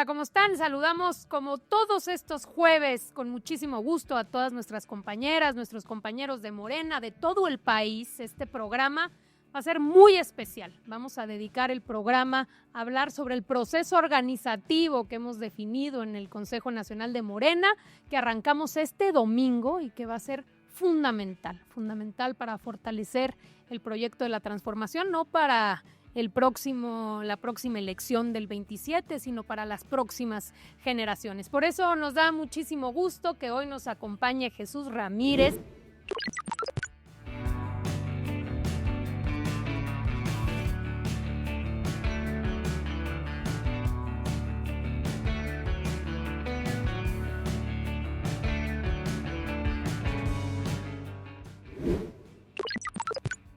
Hola, ¿cómo están? Saludamos como todos estos jueves con muchísimo gusto a todas nuestras compañeras, nuestros compañeros de Morena, de todo el país. Este programa va a ser muy especial. Vamos a dedicar el programa a hablar sobre el proceso organizativo que hemos definido en el Consejo Nacional de Morena, que arrancamos este domingo y que va a ser fundamental para fortalecer el proyecto de la transformación, no para la próxima elección del 27, sino para las próximas generaciones. Por eso nos da muchísimo gusto que hoy nos acompañe Jesús Ramírez.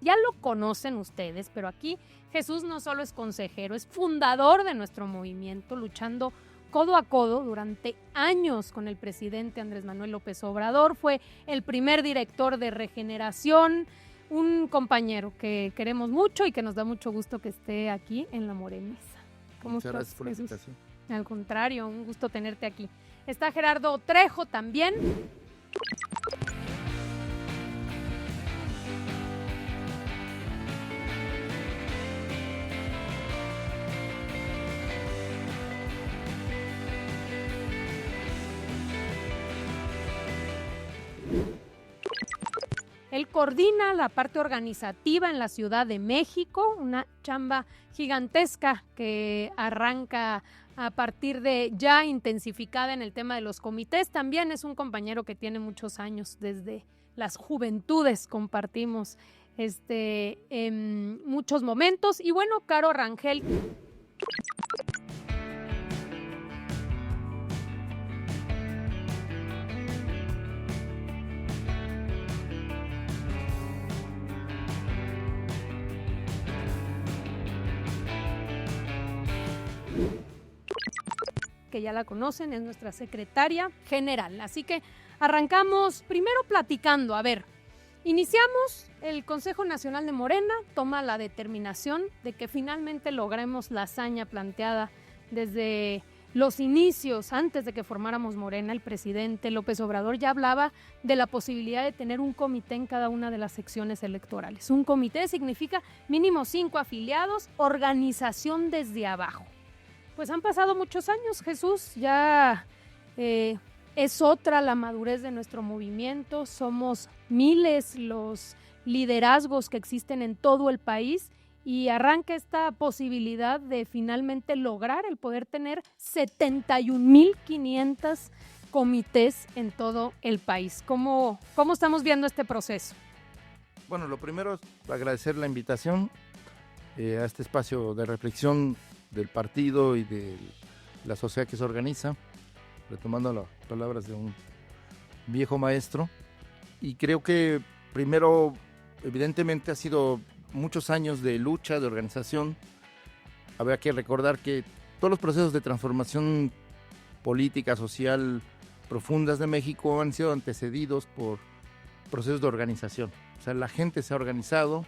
Ya lo conocen ustedes, pero aquí Jesús no solo es consejero, es fundador de nuestro movimiento, luchando codo a codo durante años con el presidente Andrés Manuel López Obrador. Fue el primer director de Regeneración, un compañero que queremos mucho y que nos da mucho gusto que esté aquí en La Moreniza. ¿Cómo estás, gracias por la invitación. Al contrario, un gusto tenerte aquí. Está Gerardo Trejo también. Él coordina la parte organizativa en la Ciudad de México, una chamba gigantesca que arranca a partir de ya intensificada en el tema de los comités. También es un compañero que tiene muchos años, desde las juventudes compartimos en muchos momentos. Y bueno, Caro Rangel. Que ya la conocen, es nuestra secretaria general. Así que arrancamos primero platicando. A ver, iniciamos, el Consejo Nacional de Morena toma la determinación de que finalmente logremos la hazaña planteada desde los inicios, antes de que formáramos Morena. El presidente López Obrador ya hablaba de la posibilidad de tener un comité en cada una de las secciones electorales. Un comité significa mínimo 5 afiliados, organización desde abajo. Pues han pasado muchos años, Jesús, ya es otra la madurez de nuestro movimiento, somos miles los liderazgos que existen en todo el país y arranca esta posibilidad de finalmente lograr el poder tener 71,500 comités en todo el país. ¿Cómo estamos viendo este proceso? Bueno, lo primero es agradecer la invitación a este espacio de reflexión del partido y de la sociedad que se organiza, retomando las palabras de un viejo maestro. Y creo que primero, evidentemente, ha sido muchos años de lucha, de organización. Habría que recordar que todos los procesos de transformación política, social, profundas de México han sido antecedidos por procesos de organización. O sea, la gente se ha organizado.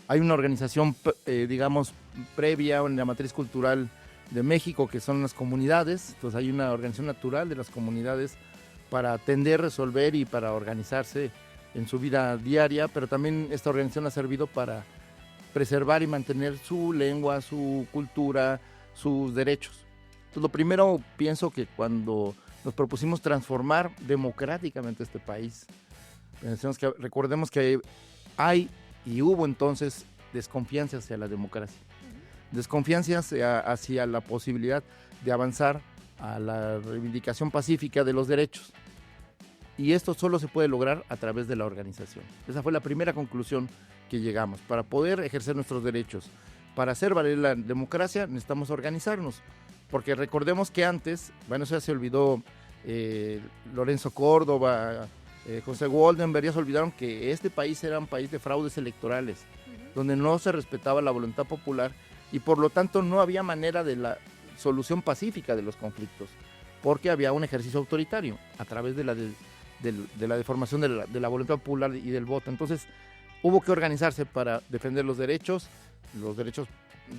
Hay una organización, digamos, previa en la matriz cultural de México, que son las comunidades. Entonces hay una organización natural de las comunidades para atender, resolver y para organizarse en su vida diaria, pero también esta organización ha servido para preservar y mantener su lengua, su cultura, sus derechos. Entonces lo primero, pienso que cuando nos propusimos transformar democráticamente este país, recordemos que hay y hubo entonces desconfianza hacia la democracia, desconfianza hacia la posibilidad de avanzar a la reivindicación pacífica de los derechos. Y esto solo se puede lograr a través de la organización. Esa fue la primera conclusión que llegamos. Para poder ejercer nuestros derechos, para hacer valer la democracia, necesitamos organizarnos. Porque recordemos que antes, bueno, eso ya se olvidó, Lorenzo Córdoba, José Woldenberg, ya se olvidaron que este país era un país de fraudes electorales, donde no se respetaba la voluntad popular y por lo tanto no había manera de la solución pacífica de los conflictos, porque había un ejercicio autoritario a través de la deformación de la voluntad popular y del voto. Entonces hubo que organizarse para defender los derechos,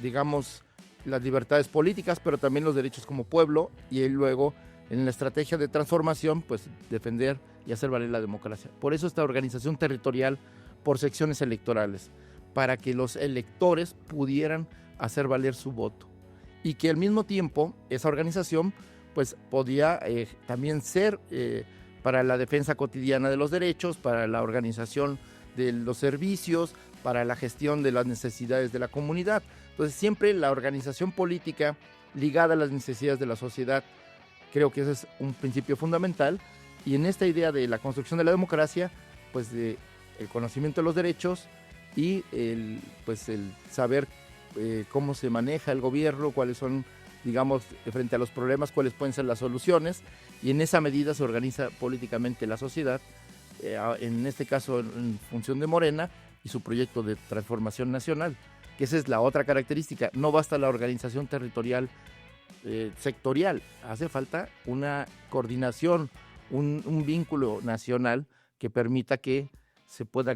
digamos, las libertades políticas, pero también los derechos como pueblo, y luego en la estrategia de transformación, pues defender y hacer valer la democracia. Por eso esta organización territorial por secciones electorales, para que los electores pudieran hacer valer su voto, y que al mismo tiempo esa organización pues podía también ser para la defensa cotidiana de los derechos, para la organización de los servicios, para la gestión de las necesidades de la comunidad. Entonces siempre la organización política ligada a las necesidades de la sociedad, creo que ese es un principio fundamental, y en esta idea de la construcción de la democracia, pues el conocimiento de los derechos y el saber cómo se maneja el gobierno, cuáles son, digamos, frente a los problemas, cuáles pueden ser las soluciones, y en esa medida se organiza políticamente la sociedad, en este caso en función de Morena y su proyecto de transformación nacional, que esa es la otra característica. No basta la organización territorial sectorial, hace falta una coordinación, un vínculo nacional que permita que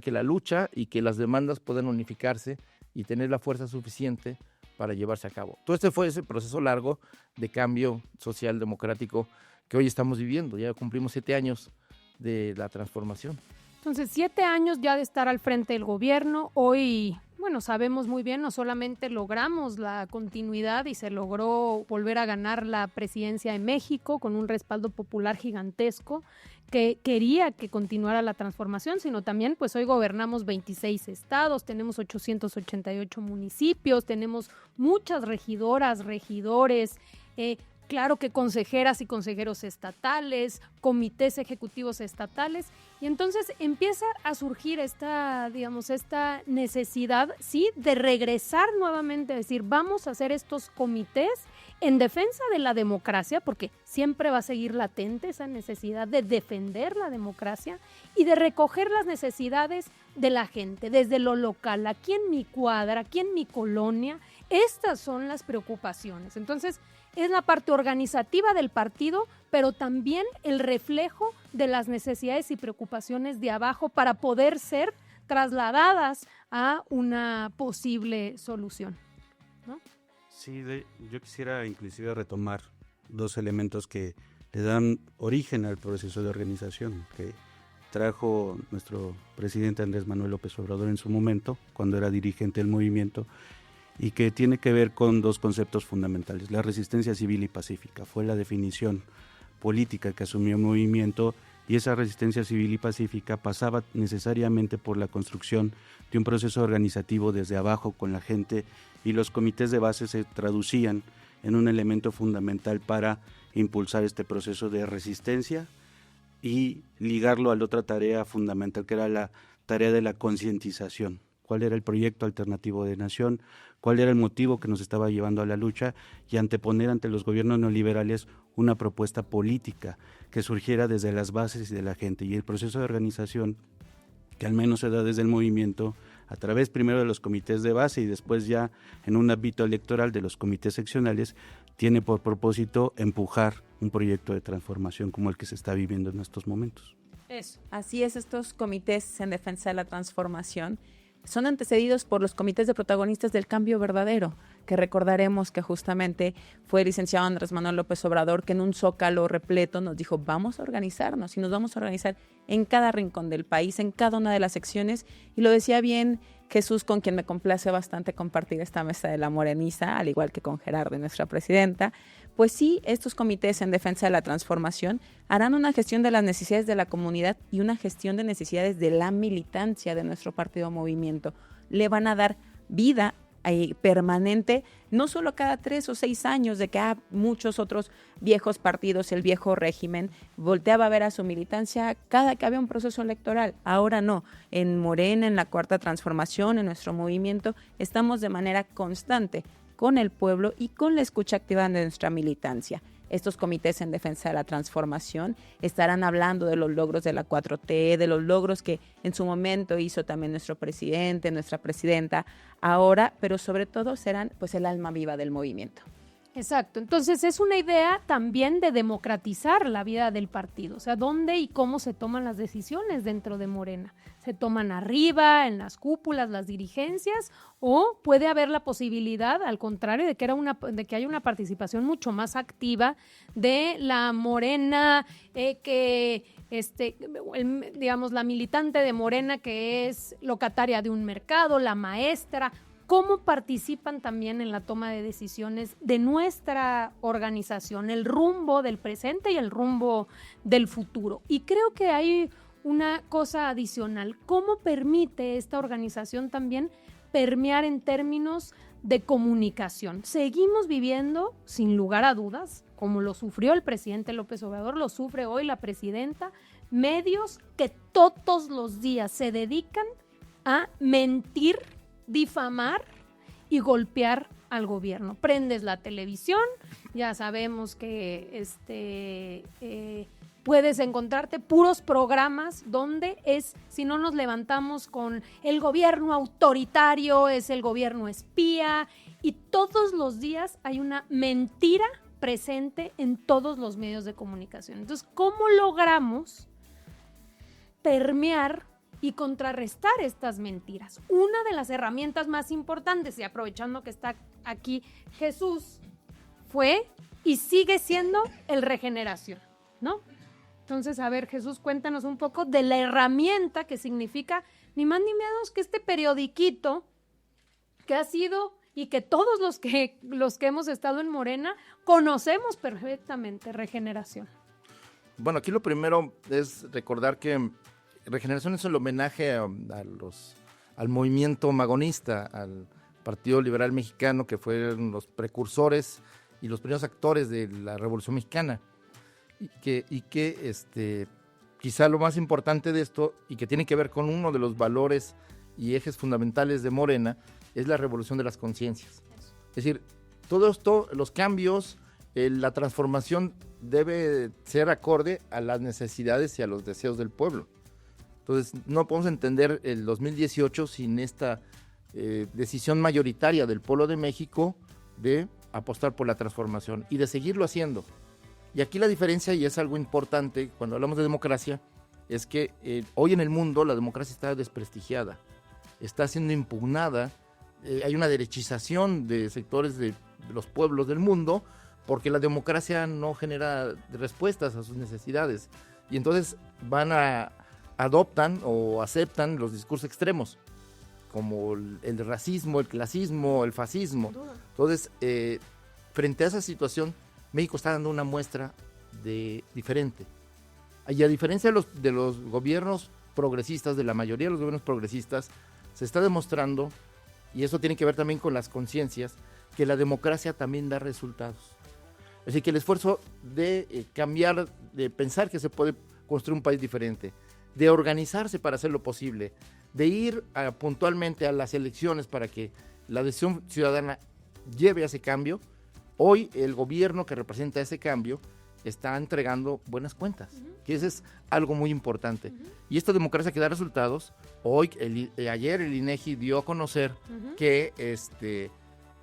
la lucha y que las demandas puedan unificarse y tener la fuerza suficiente para llevarse a cabo. Todo este fue ese proceso largo de cambio social democrático que hoy estamos viviendo. Ya cumplimos 7 años de la transformación. Entonces, 7 años ya de estar al frente del gobierno. Hoy, bueno, sabemos muy bien, no solamente logramos la continuidad y se logró volver a ganar la presidencia de México con un respaldo popular gigantesco que quería que continuara la transformación, sino también, pues hoy gobernamos 26 estados, tenemos 888 municipios, tenemos muchas regidoras, regidores, claro que consejeras y consejeros estatales, comités ejecutivos estatales, y entonces empieza a surgir esta necesidad, sí, de regresar nuevamente, decir, vamos a hacer estos comités en defensa de la democracia, porque siempre va a seguir latente esa necesidad de defender la democracia y de recoger las necesidades de la gente, desde lo local, aquí en mi cuadra, aquí en mi colonia, estas son las preocupaciones. Entonces, es la parte organizativa del partido, pero también el reflejo de las necesidades y preocupaciones de abajo para poder ser trasladadas a una posible solución, ¿no? Sí, yo quisiera inclusive retomar 2 elementos que le dan origen al proceso de organización que trajo nuestro presidente Andrés Manuel López Obrador en su momento, cuando era dirigente del movimiento, y que tiene que ver con 2 conceptos fundamentales. La resistencia civil y pacífica fue la definición política que asumió el movimiento, y esa resistencia civil y pacífica pasaba necesariamente por la construcción de un proceso organizativo desde abajo con la gente, y los comités de base se traducían en un elemento fundamental para impulsar este proceso de resistencia y ligarlo a la otra tarea fundamental, que era la tarea de la concientización. ¿Cuál era el proyecto alternativo de nación? ¿Cuál era el motivo que nos estaba llevando a la lucha? Y anteponer ante los gobiernos neoliberales una propuesta política que surgiera desde las bases y de la gente. Y el proceso de organización, que al menos se da desde el movimiento, a través primero de los comités de base y después ya en un ámbito electoral de los comités seccionales, tiene por propósito empujar un proyecto de transformación como el que se está viviendo en estos momentos. Eso. Así es, estos comités en defensa de la transformación son antecedidos por los comités de protagonistas del cambio verdadero, que recordaremos que justamente fue el licenciado Andrés Manuel López Obrador que en un zócalo repleto nos dijo, vamos a organizarnos, y nos vamos a organizar en cada rincón del país, en cada una de las secciones, y lo decía bien Jesús, con quien me complace bastante compartir esta mesa de la Moreniza, al igual que con Gerardo, nuestra presidenta. Pues sí, estos comités en defensa de la transformación harán una gestión de las necesidades de la comunidad y una gestión de necesidades de la militancia de nuestro partido movimiento. Le van a dar vida permanente, no solo cada 3 o 6 años, de que muchos otros viejos partidos, el viejo régimen, volteaba a ver a su militancia cada que había un proceso electoral. Ahora no, en Morena, en la Cuarta Transformación, en nuestro movimiento, estamos de manera constante con el pueblo y con la escucha activa de nuestra militancia. Estos comités en defensa de la transformación estarán hablando de los logros de la 4T, de los logros que en su momento hizo también nuestro presidente, nuestra presidenta, ahora, pero sobre todo serán pues el alma viva del movimiento. Exacto, entonces es una idea también de democratizar la vida del partido, o sea, dónde y cómo se toman las decisiones dentro de Morena. ¿Se toman arriba, en las cúpulas, las dirigencias, o puede haber la posibilidad, al contrario, de que haya una participación mucho más activa de la Morena, digamos, la militante de Morena que es locataria de un mercado, la maestra? ¿Cómo participan también en la toma de decisiones de nuestra organización, el rumbo del presente y el rumbo del futuro? Y creo que hay una cosa adicional. ¿Cómo permite esta organización también permear en términos de comunicación? Seguimos viviendo, sin lugar a dudas, como lo sufrió el presidente López Obrador, lo sufre hoy la presidenta, medios que todos los días se dedican a mentir, difamar y golpear al gobierno. Prendes la televisión, ya sabemos que puedes encontrarte puros programas donde si no nos levantamos con el gobierno autoritario, es el gobierno espía, y todos los días hay una mentira presente en todos los medios de comunicación. Entonces, ¿cómo logramos permear y contrarrestar estas mentiras? Una de las herramientas más importantes, y aprovechando que está aquí Jesús, fue y sigue siendo el Regeneración, ¿no? Entonces, a ver, Jesús, cuéntanos un poco de la herramienta que significa ni más ni menos que este periodiquito que ha sido y que todos los que hemos estado en Morena conocemos perfectamente, Regeneración. Bueno, aquí lo primero es recordar que Regeneración es el homenaje al movimiento magonista, al Partido Liberal Mexicano, que fueron los precursores y los primeros actores de la Revolución Mexicana. Y que quizá lo más importante de esto, y que tiene que ver con uno de los valores y ejes fundamentales de Morena, es la revolución de las conciencias. Es decir, todo esto, los cambios, la transformación debe ser acorde a las necesidades y a los deseos del pueblo. Entonces, no podemos entender el 2018 sin esta decisión mayoritaria del pueblo de México de apostar por la transformación y de seguirlo haciendo. Y aquí la diferencia, y es algo importante cuando hablamos de democracia, es que hoy en el mundo la democracia está desprestigiada, está siendo impugnada, hay una derechización de sectores de los pueblos del mundo porque la democracia no genera respuestas a sus necesidades. Y entonces adoptan o aceptan los discursos extremos, como el racismo, el clasismo, el fascismo. Entonces, frente a esa situación, México está dando una muestra diferente. Y a diferencia de los gobiernos progresistas, de la mayoría de los gobiernos progresistas, se está demostrando, y eso tiene que ver también con las conciencias, que la democracia también da resultados. Es decir, que el esfuerzo de cambiar, de pensar que se puede construir un país diferente, de organizarse para hacer lo posible, de ir puntualmente a las elecciones para que la decisión ciudadana lleve a ese cambio. Hoy el gobierno que representa ese cambio está entregando buenas cuentas, que eso es algo muy importante. Y esta democracia que da resultados, ayer el INEGI dio a conocer que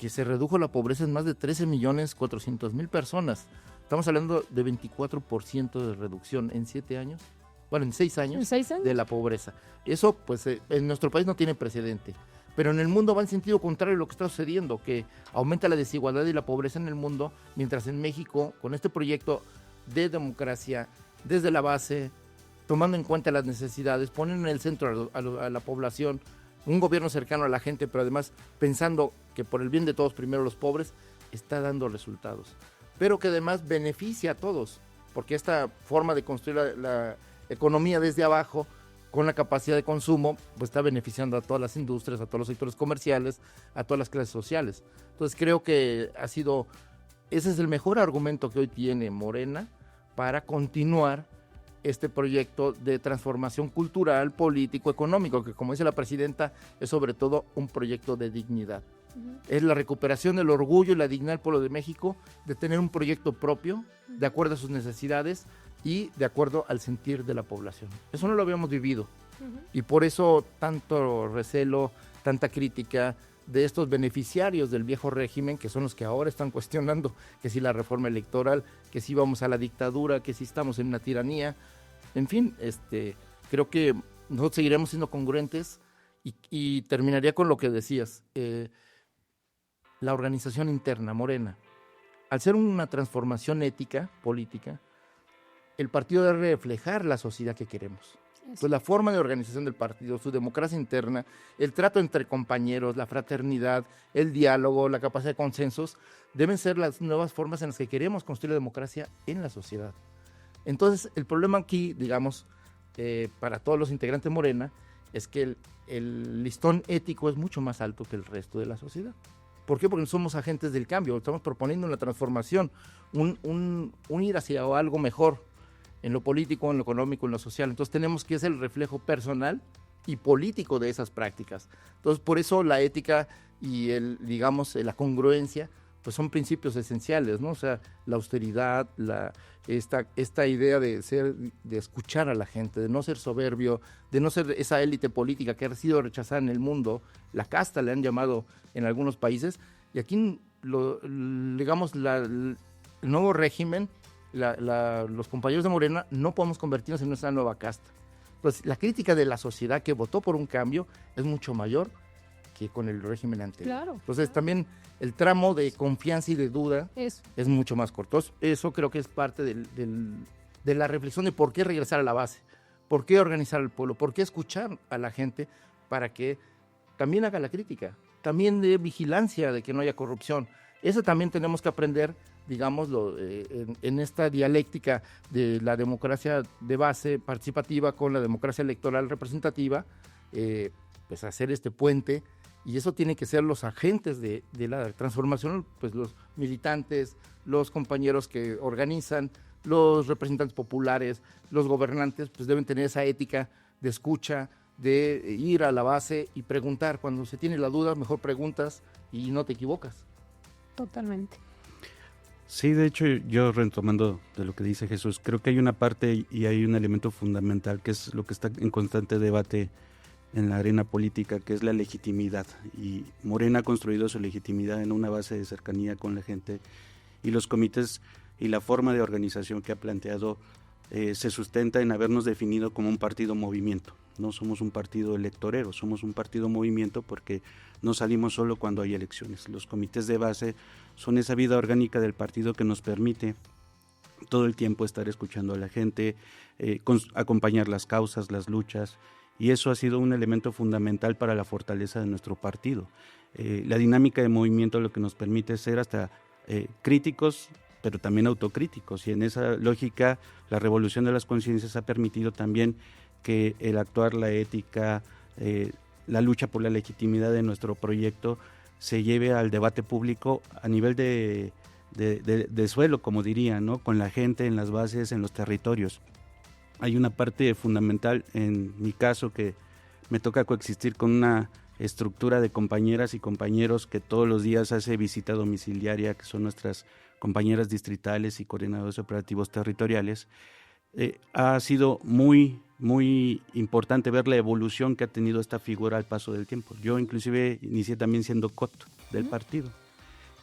se redujo la pobreza en más de 13.400.000 personas. Estamos hablando de 24% de reducción en 7 años. Bueno, en 6 años, de la pobreza. Eso, pues, en nuestro país no tiene precedente. Pero en el mundo va en sentido contrario a lo que está sucediendo, que aumenta la desigualdad y la pobreza en el mundo, mientras en México, con este proyecto de democracia, desde la base, tomando en cuenta las necesidades, ponen en el centro a la población, un gobierno cercano a la gente, pero además pensando que por el bien de todos, primero los pobres, está dando resultados. Pero que además beneficia a todos, porque esta forma de construir la economía desde abajo, con la capacidad de consumo, pues está beneficiando a todas las industrias, a todos los sectores comerciales, a todas las clases sociales. Entonces creo que ese es el mejor argumento que hoy tiene Morena para continuar este proyecto de transformación cultural, político, económico, que como dice la presidenta, es sobre todo un proyecto de dignidad. Es la recuperación del orgullo y la dignidad del pueblo de México de tener un proyecto propio, de acuerdo a sus necesidades y de acuerdo al sentir de la población. Eso no lo habíamos vivido y por eso tanto recelo, tanta crítica de estos beneficiarios del viejo régimen, que son los que ahora están cuestionando que si la reforma electoral, que si vamos a la dictadura, que si estamos en una tiranía. En fin, creo que nosotros seguiremos siendo congruentes y terminaría con lo que decías. La organización interna, Morena, al ser una transformación ética, política, el partido debe reflejar la sociedad que queremos. Pues la forma de organización del partido, su democracia interna, el trato entre compañeros, la fraternidad, el diálogo, la capacidad de consensos, deben ser las nuevas formas en las que queremos construir la democracia en la sociedad. Entonces, el problema aquí, digamos, para todos los integrantes de Morena, es que el listón ético es mucho más alto que el resto de la sociedad. ¿Por qué? Porque somos agentes del cambio, estamos proponiendo una transformación, un ir hacia algo mejor, en lo político, en lo económico, en lo social. Entonces tenemos que ser el reflejo personal y político de esas prácticas. Entonces por eso la ética y la congruencia, pues son principios esenciales, ¿no? O sea, la austeridad, esta idea de escuchar a la gente, de no ser soberbio, de no ser esa élite política que ha sido rechazada en el mundo, la casta le han llamado en algunos países, y aquí digamos el nuevo régimen, los compañeros de Morena no podemos convertirnos en nuestra nueva casta. Entonces, la crítica de la sociedad que votó por un cambio es mucho mayor que con el régimen anterior. Claro. Entonces, también el tramo de confianza y de duda es mucho más corto. Eso creo que es parte de la reflexión de por qué regresar a la base, por qué organizar al pueblo, por qué escuchar a la gente para que también haga la crítica, también de vigilancia de que no haya corrupción. Eso también tenemos que aprender, digámoslo, en esta dialéctica de la democracia de base participativa con la democracia electoral representativa, pues hacer este puente, y eso tiene que ser los agentes de la transformación, pues los militantes, los compañeros que organizan, los representantes populares, los gobernantes, pues deben tener esa ética de escucha, de ir a la base y preguntar. Cuando se tiene la duda, mejor preguntas y no te equivocas. Totalmente. Sí, de hecho, yo retomando de lo que dice Jesús, creo que hay una parte y hay un elemento fundamental que es lo que está en constante debate en la arena política, que es la legitimidad. Y Morena ha construido su legitimidad en una base de cercanía con la gente, y los comités y la forma de organización que ha planteado se sustenta en habernos definido como un partido movimiento. No somos un partido electorero, somos un partido movimiento porque no salimos solo cuando hay elecciones. Los comités de base son esa vida orgánica del partido que nos permite todo el tiempo estar escuchando a la gente, acompañar las causas, las luchas, y eso ha sido un elemento fundamental para la fortaleza de nuestro partido. La dinámica de movimiento lo que nos permite ser hasta críticos, pero también autocríticos, y en esa lógica la revolución de las conciencias ha permitido también que el actuar, la ética, la lucha por la legitimidad de nuestro proyecto se lleve al debate público a nivel de suelo, como diría, ¿no? Con la gente, en las bases, en los territorios. Hay una parte fundamental en mi caso que me toca coexistir con una estructura de compañeras y compañeros que todos los días hace visita domiciliaria, que son nuestras compañeras distritales y coordinadores operativos territoriales. Ha sido muy importante ver la evolución que ha tenido esta figura al paso del tiempo. Yo inclusive inicié también siendo coto del partido,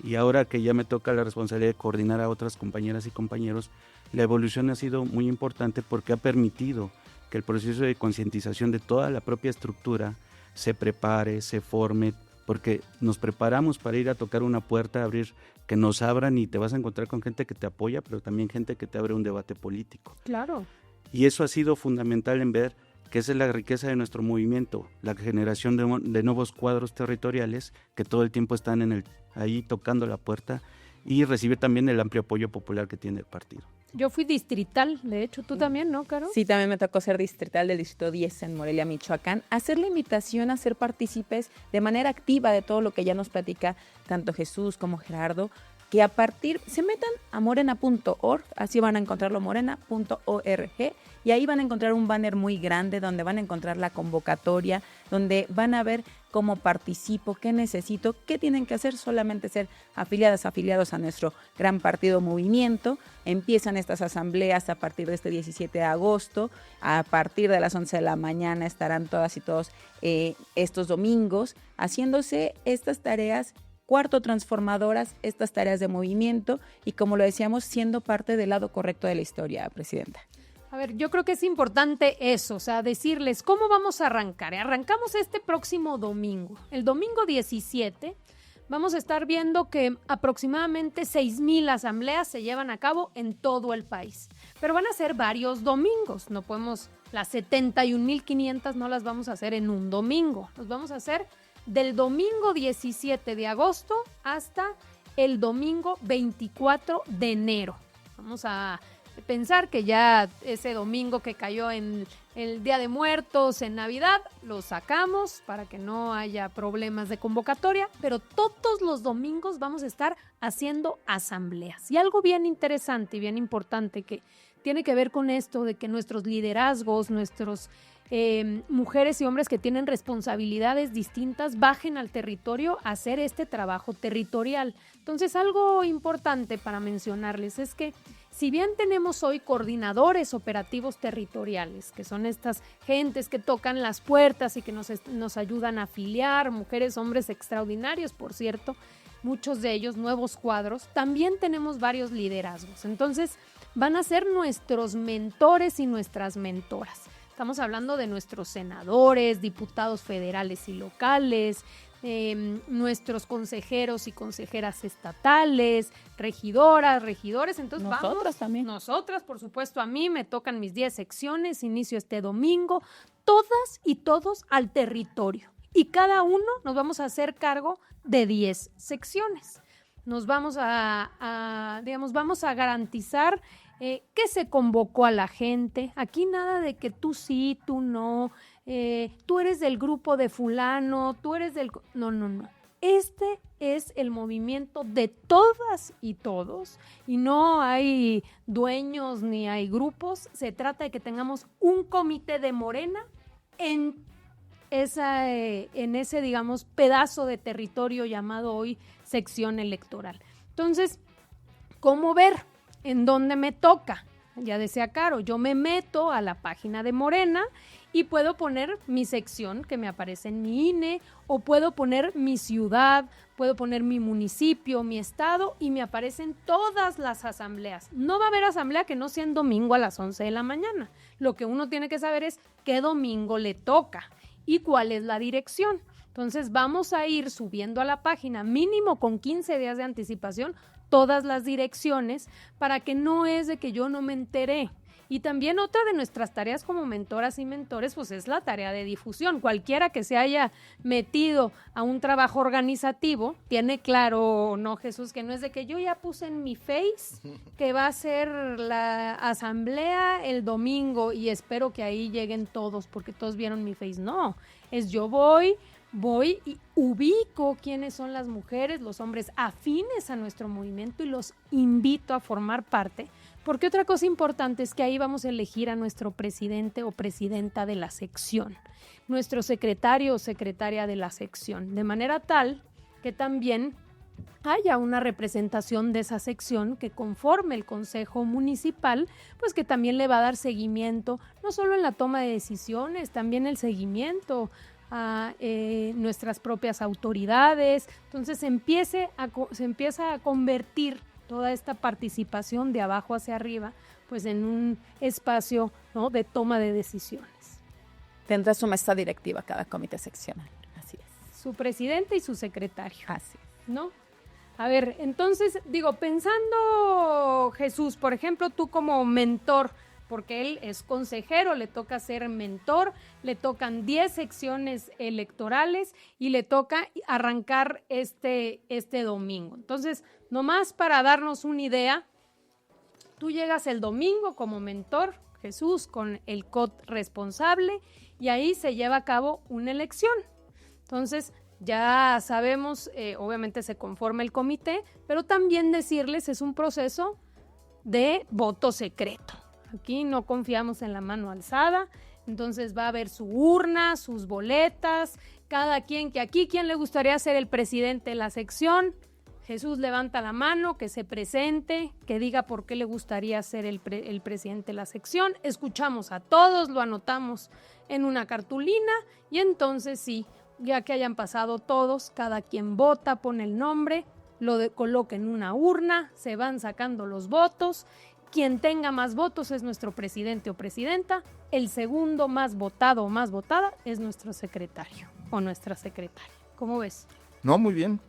y ahora que ya me toca la responsabilidad de coordinar a otras compañeras y compañeros, la evolución ha sido muy importante porque ha permitido que el proceso de concientización de toda la propia estructura se prepare, se forme, porque nos preparamos para ir a tocar una puerta, abrir, que nos abran, y te vas a encontrar con gente que te apoya, pero también gente que te abre un debate político. Claro. Y eso ha sido fundamental en ver que esa es la riqueza de nuestro movimiento, la generación de nuevos cuadros territoriales que todo el tiempo están ahí tocando la puerta, y recibir también el amplio apoyo popular que tiene el partido. Yo fui distrital, de hecho, tú también, ¿no, Caro? Sí, también me tocó ser distrital del Distrito 10 en Morelia, Michoacán. Hacer la invitación a ser partícipes de manera activa de todo lo que ya nos platica tanto Jesús como Gerardo, que a partir, se metan a morena.org, así van a encontrarlo, morena.org, y ahí van a encontrar un banner muy grande donde van a encontrar la convocatoria, donde van a ver cómo participo, qué necesito, qué tienen que hacer, solamente ser afiliados a nuestro gran partido Movimiento. Empiezan estas asambleas a partir de este 17 de agosto, a partir de las 11 de la mañana estarán todas y todos estos domingos haciéndose estas tareas cuarto transformadoras, estas tareas de movimiento y, como lo decíamos, siendo parte del lado correcto de la historia, Presidenta. A ver, yo creo que es importante eso, o sea, decirles cómo vamos a arrancar. Arrancamos este próximo domingo. El domingo 17 vamos a estar viendo que aproximadamente 6,000 asambleas se llevan a cabo en todo el país. Pero van a ser varios domingos, no podemos, las 71,500 no las vamos a hacer en un domingo, los vamos a hacer del domingo 17 de agosto hasta el domingo 24 de enero. Vamos a pensar que ya ese domingo que cayó en el Día de Muertos, en Navidad, lo sacamos para que no haya problemas de convocatoria, pero todos los domingos vamos a estar haciendo asambleas. Y algo bien interesante y bien importante que tiene que ver con esto de que nuestros liderazgos, nuestros mujeres y hombres que tienen responsabilidades distintas bajen al territorio a hacer este trabajo territorial. Entonces, algo importante para mencionarles es que si bien tenemos hoy coordinadores operativos territoriales, que son estas gentes que tocan las puertas y que nos ayudan a afiliar, mujeres, hombres extraordinarios, por cierto, muchos de ellos nuevos cuadros, también tenemos varios liderazgos. Entonces, van a ser nuestros mentores y nuestras mentoras. Estamos hablando de nuestros senadores, diputados federales y locales, nuestros consejeros y consejeras estatales, regidoras, regidores. Entonces nosotras también. Nosotras, por supuesto, a mí me tocan mis 10 secciones, inicio este domingo, todas y todos al territorio. Y cada uno nos vamos a hacer cargo de 10 secciones. Nos vamos vamos a garantizar que se convocó a la gente. Aquí nada de que tú sí, tú no, tú eres del grupo de fulano, tú eres del... No. Este es el movimiento de todas y todos y no hay dueños ni hay grupos. Se trata de que tengamos un comité de Morena en ese, digamos, pedazo de territorio llamado hoy sección electoral. Entonces, ¿cómo ver en dónde me toca? Ya decía Caro, yo me meto a la página de Morena y puedo poner mi sección que me aparece en mi INE, o puedo poner mi ciudad, puedo poner mi municipio, mi estado, y me aparecen todas las asambleas. No va a haber asamblea que no sea en domingo a las 11 de la mañana. Lo que uno tiene que saber es qué domingo le toca y cuál es la dirección. Entonces vamos a ir subiendo a la página mínimo con 15 días de anticipación todas las direcciones para que no es de que yo no me enteré. Y también otra de nuestras tareas como mentoras y mentores, pues es la tarea de difusión. Cualquiera que se haya metido a un trabajo organizativo tiene claro, ¿no, Jesús? Que no es de que yo ya puse en mi Face que va a ser la asamblea el domingo y espero que ahí lleguen todos porque todos vieron mi Face. No, es yo voy y ubico quiénes son las mujeres, los hombres afines a nuestro movimiento y los invito a formar parte. Porque otra cosa importante es que ahí vamos a elegir a nuestro presidente o presidenta de la sección, nuestro secretario o secretaria de la sección, de manera tal que también haya una representación de esa sección que conforme el Consejo Municipal, pues que también le va a dar seguimiento, no solo en la toma de decisiones, también el seguimiento a nuestras propias autoridades. Entonces se empieza a convertir toda esta participación de abajo hacia arriba, pues en un espacio, ¿no?, de toma de decisiones. Tendrá su mesa directiva cada comité seccional, así es. Su presidente y su secretario. Así es. ¿No? A ver, entonces, digo, pensando, Jesús, por ejemplo, tú como mentor, porque él es consejero, le toca ser mentor, le tocan 10 secciones electorales y le toca arrancar este domingo. Entonces, nomás para darnos una idea, tú llegas el domingo como mentor, Jesús, con el COT responsable, y ahí se lleva a cabo una elección. Entonces, Ya sabemos, obviamente se conforma el comité, pero también decirles es un proceso de voto secreto. Aquí no confiamos en la mano alzada, entonces va a haber su urna, sus boletas, cada quien que aquí, ¿quién le gustaría ser el presidente de la sección? Jesús levanta la mano, que se presente, que diga por qué le gustaría ser el presidente de la sección. Escuchamos a todos, lo anotamos en una cartulina y entonces sí, ya que hayan pasado todos, cada quien vota, pone el nombre, coloca en una urna, se van sacando los votos. Quien tenga más votos es nuestro presidente o presidenta. El segundo más votado o más votada es nuestro secretario o nuestra secretaria. ¿Cómo ves? No, muy bien.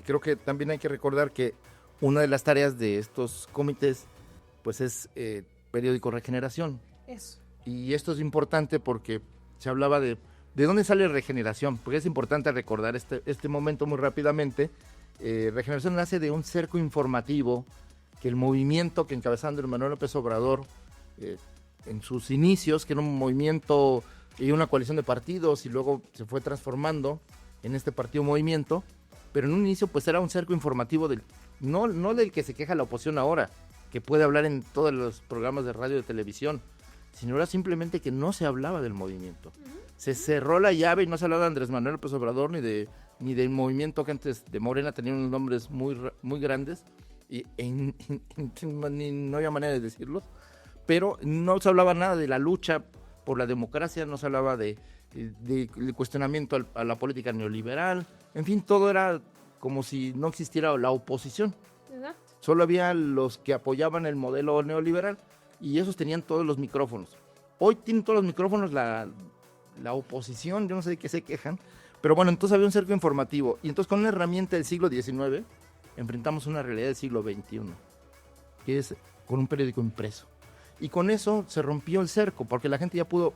Creo que también hay que recordar que una de las tareas de estos comités pues es periódico Regeneración. Eso. Y esto es importante porque se hablaba de dónde sale Regeneración, porque es importante recordar este momento muy rápidamente. Regeneración nace de un cerco informativo que el movimiento que encabezaba Andrés Manuel López Obrador en sus inicios, que era un movimiento y una coalición de partidos y luego se fue transformando en este partido movimiento, pero en un inicio pues era un cerco informativo no del que se queja la oposición ahora, que puede hablar en todos los programas de radio y de televisión, sino era simplemente que no se hablaba del movimiento. Se cerró la llave y no se hablaba de Andrés Manuel López Obrador ni del movimiento que antes de Morena tenía unos nombres muy grandes y no había manera de decirlos, pero no se hablaba nada de la lucha por la democracia, no se hablaba de cuestionamiento a la política neoliberal, en fin, todo era como si no existiera la oposición. Exacto. Solo había los que apoyaban el modelo neoliberal y esos tenían todos los micrófonos. Hoy tienen todos los micrófonos la oposición, yo no sé de qué se quejan, pero bueno, entonces había un cerco informativo y entonces con una herramienta del siglo XIX enfrentamos una realidad del siglo XXI, que es con un periódico impreso. Y con eso se rompió el cerco, porque la gente ya pudo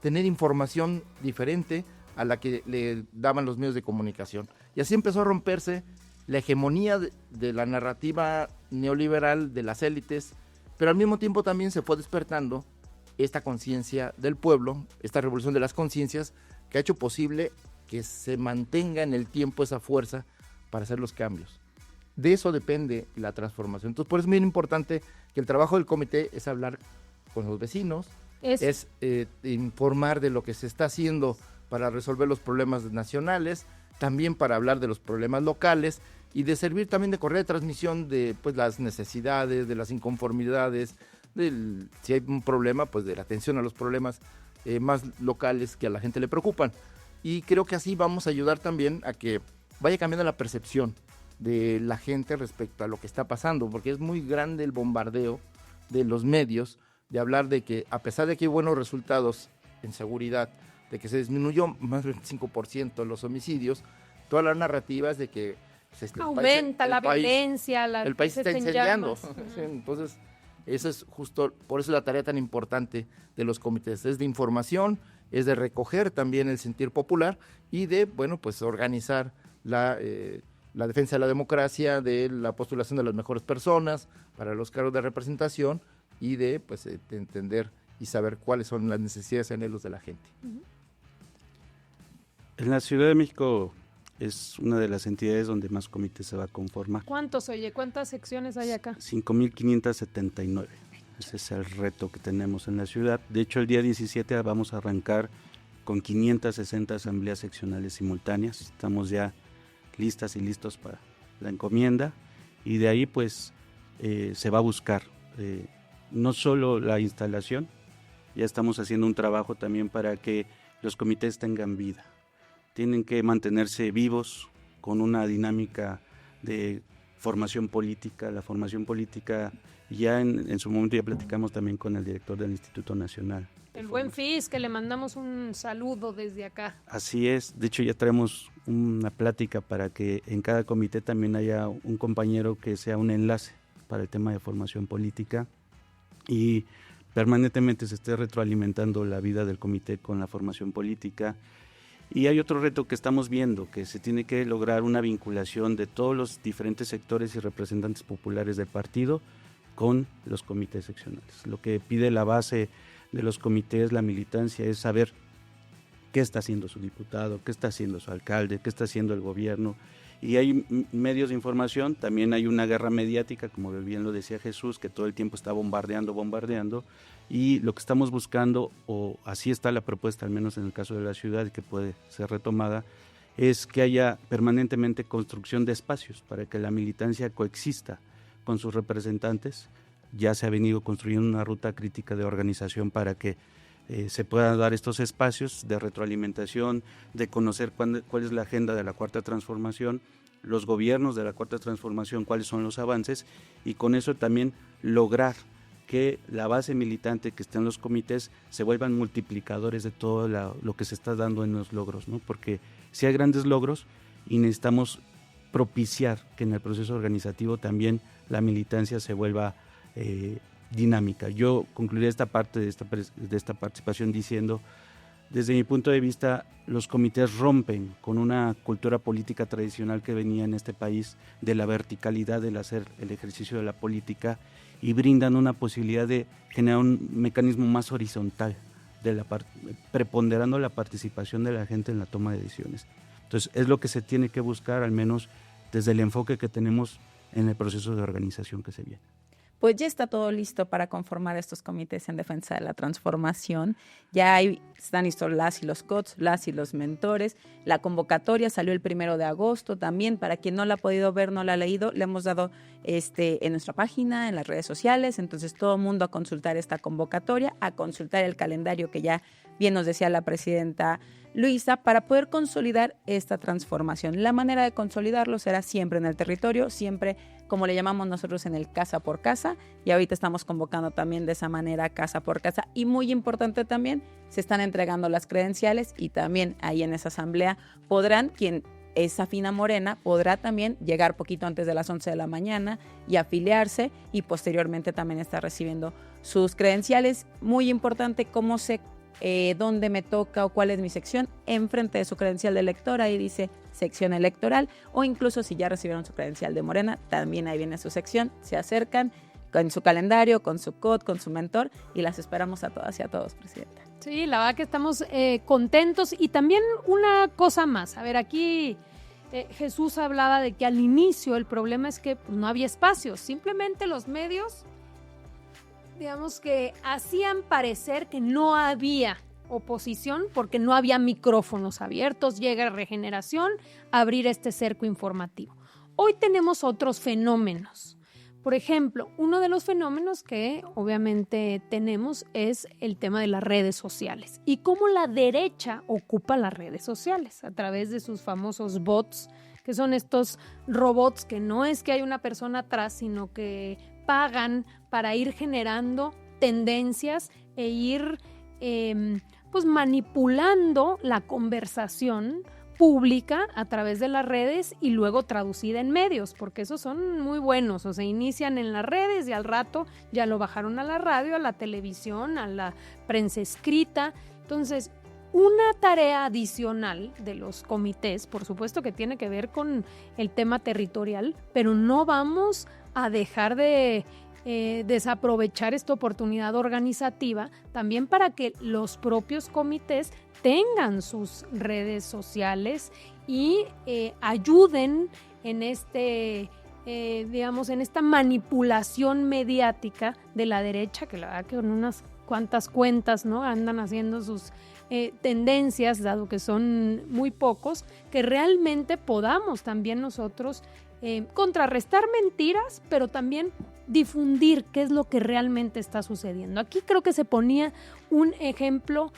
tener información diferente a la que le daban los medios de comunicación. Y así empezó a romperse la hegemonía de la narrativa neoliberal de las élites, pero al mismo tiempo también se fue despertando esta conciencia del pueblo, esta revolución de las conciencias, que ha hecho posible que se mantenga en el tiempo esa fuerza para hacer los cambios. De eso depende la transformación. Entonces, por eso es muy importante que el trabajo del comité es hablar con los vecinos, es informar de lo que se está haciendo para resolver los problemas nacionales, también para hablar de los problemas locales y de servir también de correa de transmisión de pues, las necesidades, de las inconformidades, si hay un problema, pues de la atención a los problemas más locales que a la gente le preocupan. Y creo que así vamos a ayudar también a que vaya cambiando la percepción de la gente respecto a lo que está pasando, porque es muy grande el bombardeo de los medios de hablar de que a pesar de que hay buenos resultados en seguridad, de que se disminuyó más del 25% los homicidios, toda la narrativa es de que aumenta la violencia, el país está incendiando. Entonces, eso es justo, por eso es la tarea tan importante de los comités, es de información, es de recoger también el sentir popular y de, bueno, pues organizar la defensa de la democracia, de la postulación de las mejores personas para los cargos de representación y de, pues, de entender y saber cuáles son las necesidades y anhelos de la gente. En la Ciudad de México es una de las entidades donde más comités se va a conformar. ¿Cuántos, oye? ¿Cuántas secciones hay acá? 5.579. Ese es el reto que tenemos en la ciudad. De hecho, el día 17 vamos a arrancar con 560 asambleas seccionales simultáneas. Estamos ya listas y listos para la encomienda y de ahí pues se va a buscar no solo la instalación, ya estamos haciendo un trabajo también para que los comités tengan vida. Tienen que mantenerse vivos con una dinámica de formación política. La formación política ya en su momento ya platicamos también con el director del Instituto Nacional. El buen Fis, que le mandamos un saludo desde acá. Así es, de hecho ya traemos una plática para que en cada comité también haya un compañero que sea un enlace para el tema de formación política y permanentemente se esté retroalimentando la vida del comité con la formación política. Y hay otro reto que estamos viendo, que se tiene que lograr una vinculación de todos los diferentes sectores y representantes populares del partido con los comités seccionales. Lo que pide la base de los comités, la militancia, es saber qué está haciendo su diputado, qué está haciendo su alcalde, qué está haciendo el gobierno. Y hay medios de información, también hay una guerra mediática, como bien lo decía Jesús, que todo el tiempo está bombardeando, y lo que estamos buscando, o así está la propuesta, al menos en el caso de la ciudad, que puede ser retomada, es que haya permanentemente construcción de espacios para que la militancia coexista con sus representantes. Ya se ha venido construyendo una ruta crítica de organización para que se puedan dar estos espacios de retroalimentación, de conocer cuál es la agenda de la Cuarta Transformación, los gobiernos de la Cuarta Transformación, cuáles son los avances, y con eso también lograr que la base militante que está en los comités se vuelvan multiplicadores de todo lo que se está dando en los logros, ¿no? Porque si hay grandes logros y necesitamos propiciar que en el proceso organizativo también la militancia se vuelva dinámica. Yo concluiré esta parte de esta participación diciendo, desde mi punto de vista, los comités rompen con una cultura política tradicional que venía en este país de la verticalidad del hacer el ejercicio de la política, y brindan una posibilidad de generar un mecanismo más horizontal, preponderando la participación de la gente en la toma de decisiones. Entonces, es lo que se tiene que buscar, al menos desde el enfoque que tenemos en el proceso de organización que se viene. Pues ya está todo listo para conformar estos comités en defensa de la transformación. Están listos las y los COTS, las y los mentores. La convocatoria salió el 1 de agosto también. Para quien no la ha podido ver, no la ha leído, le hemos dado en nuestra página, en las redes sociales. Entonces, todo el mundo a consultar esta convocatoria, a consultar el calendario que ya bien nos decía la presidenta Luisa, para poder consolidar esta transformación. La manera de consolidarlo será siempre en el territorio, siempre como le llamamos nosotros en el casa por casa, y ahorita estamos convocando también de esa manera casa por casa, y muy importante también, se están entregando las credenciales, y también ahí en esa asamblea quien es afín a Morena, podrá también llegar poquito antes de las 11 de la mañana y afiliarse, y posteriormente también estar recibiendo sus credenciales. Muy importante cómo dónde me toca o cuál es mi sección, enfrente de su credencial de elector, ahí dice sección electoral, o incluso si ya recibieron su credencial de Morena, también ahí viene su sección, se acercan con su calendario, con su COD, con su mentor, y las esperamos a todas y a todos, Presidenta. Sí, la verdad que estamos contentos. Y también una cosa más, a ver, aquí Jesús hablaba de que al inicio el problema es que no había espacios, simplemente los medios, digamos que hacían parecer que no había oposición porque no había micrófonos abiertos. Llega Regeneración a abrir este cerco informativo. Hoy tenemos otros fenómenos. Por ejemplo, uno de los fenómenos que obviamente tenemos es el tema de las redes sociales y cómo la derecha ocupa las redes sociales a través de sus famosos bots, que son estos robots que no es que hay una persona atrás, sino que pagan para ir generando tendencias e ir pues manipulando la conversación pública a través de las redes y luego traducida en medios, porque esos son muy buenos, o sea, inician en las redes y al rato ya lo bajaron a la radio, a la televisión, a la prensa escrita. Entonces, una tarea adicional de los comités, por supuesto que tiene que ver con el tema territorial, pero no vamos a dejar de desaprovechar esta oportunidad organizativa también para que los propios comités tengan sus redes sociales y ayuden en en esta manipulación mediática de la derecha, que la verdad que con unas cuantas cuentas, ¿no?, andan haciendo sus tendencias, dado que son muy pocos, que realmente podamos también nosotros contrarrestar mentiras, pero también difundir qué es lo que realmente está sucediendo. Aquí creo que se ponía un ejemplo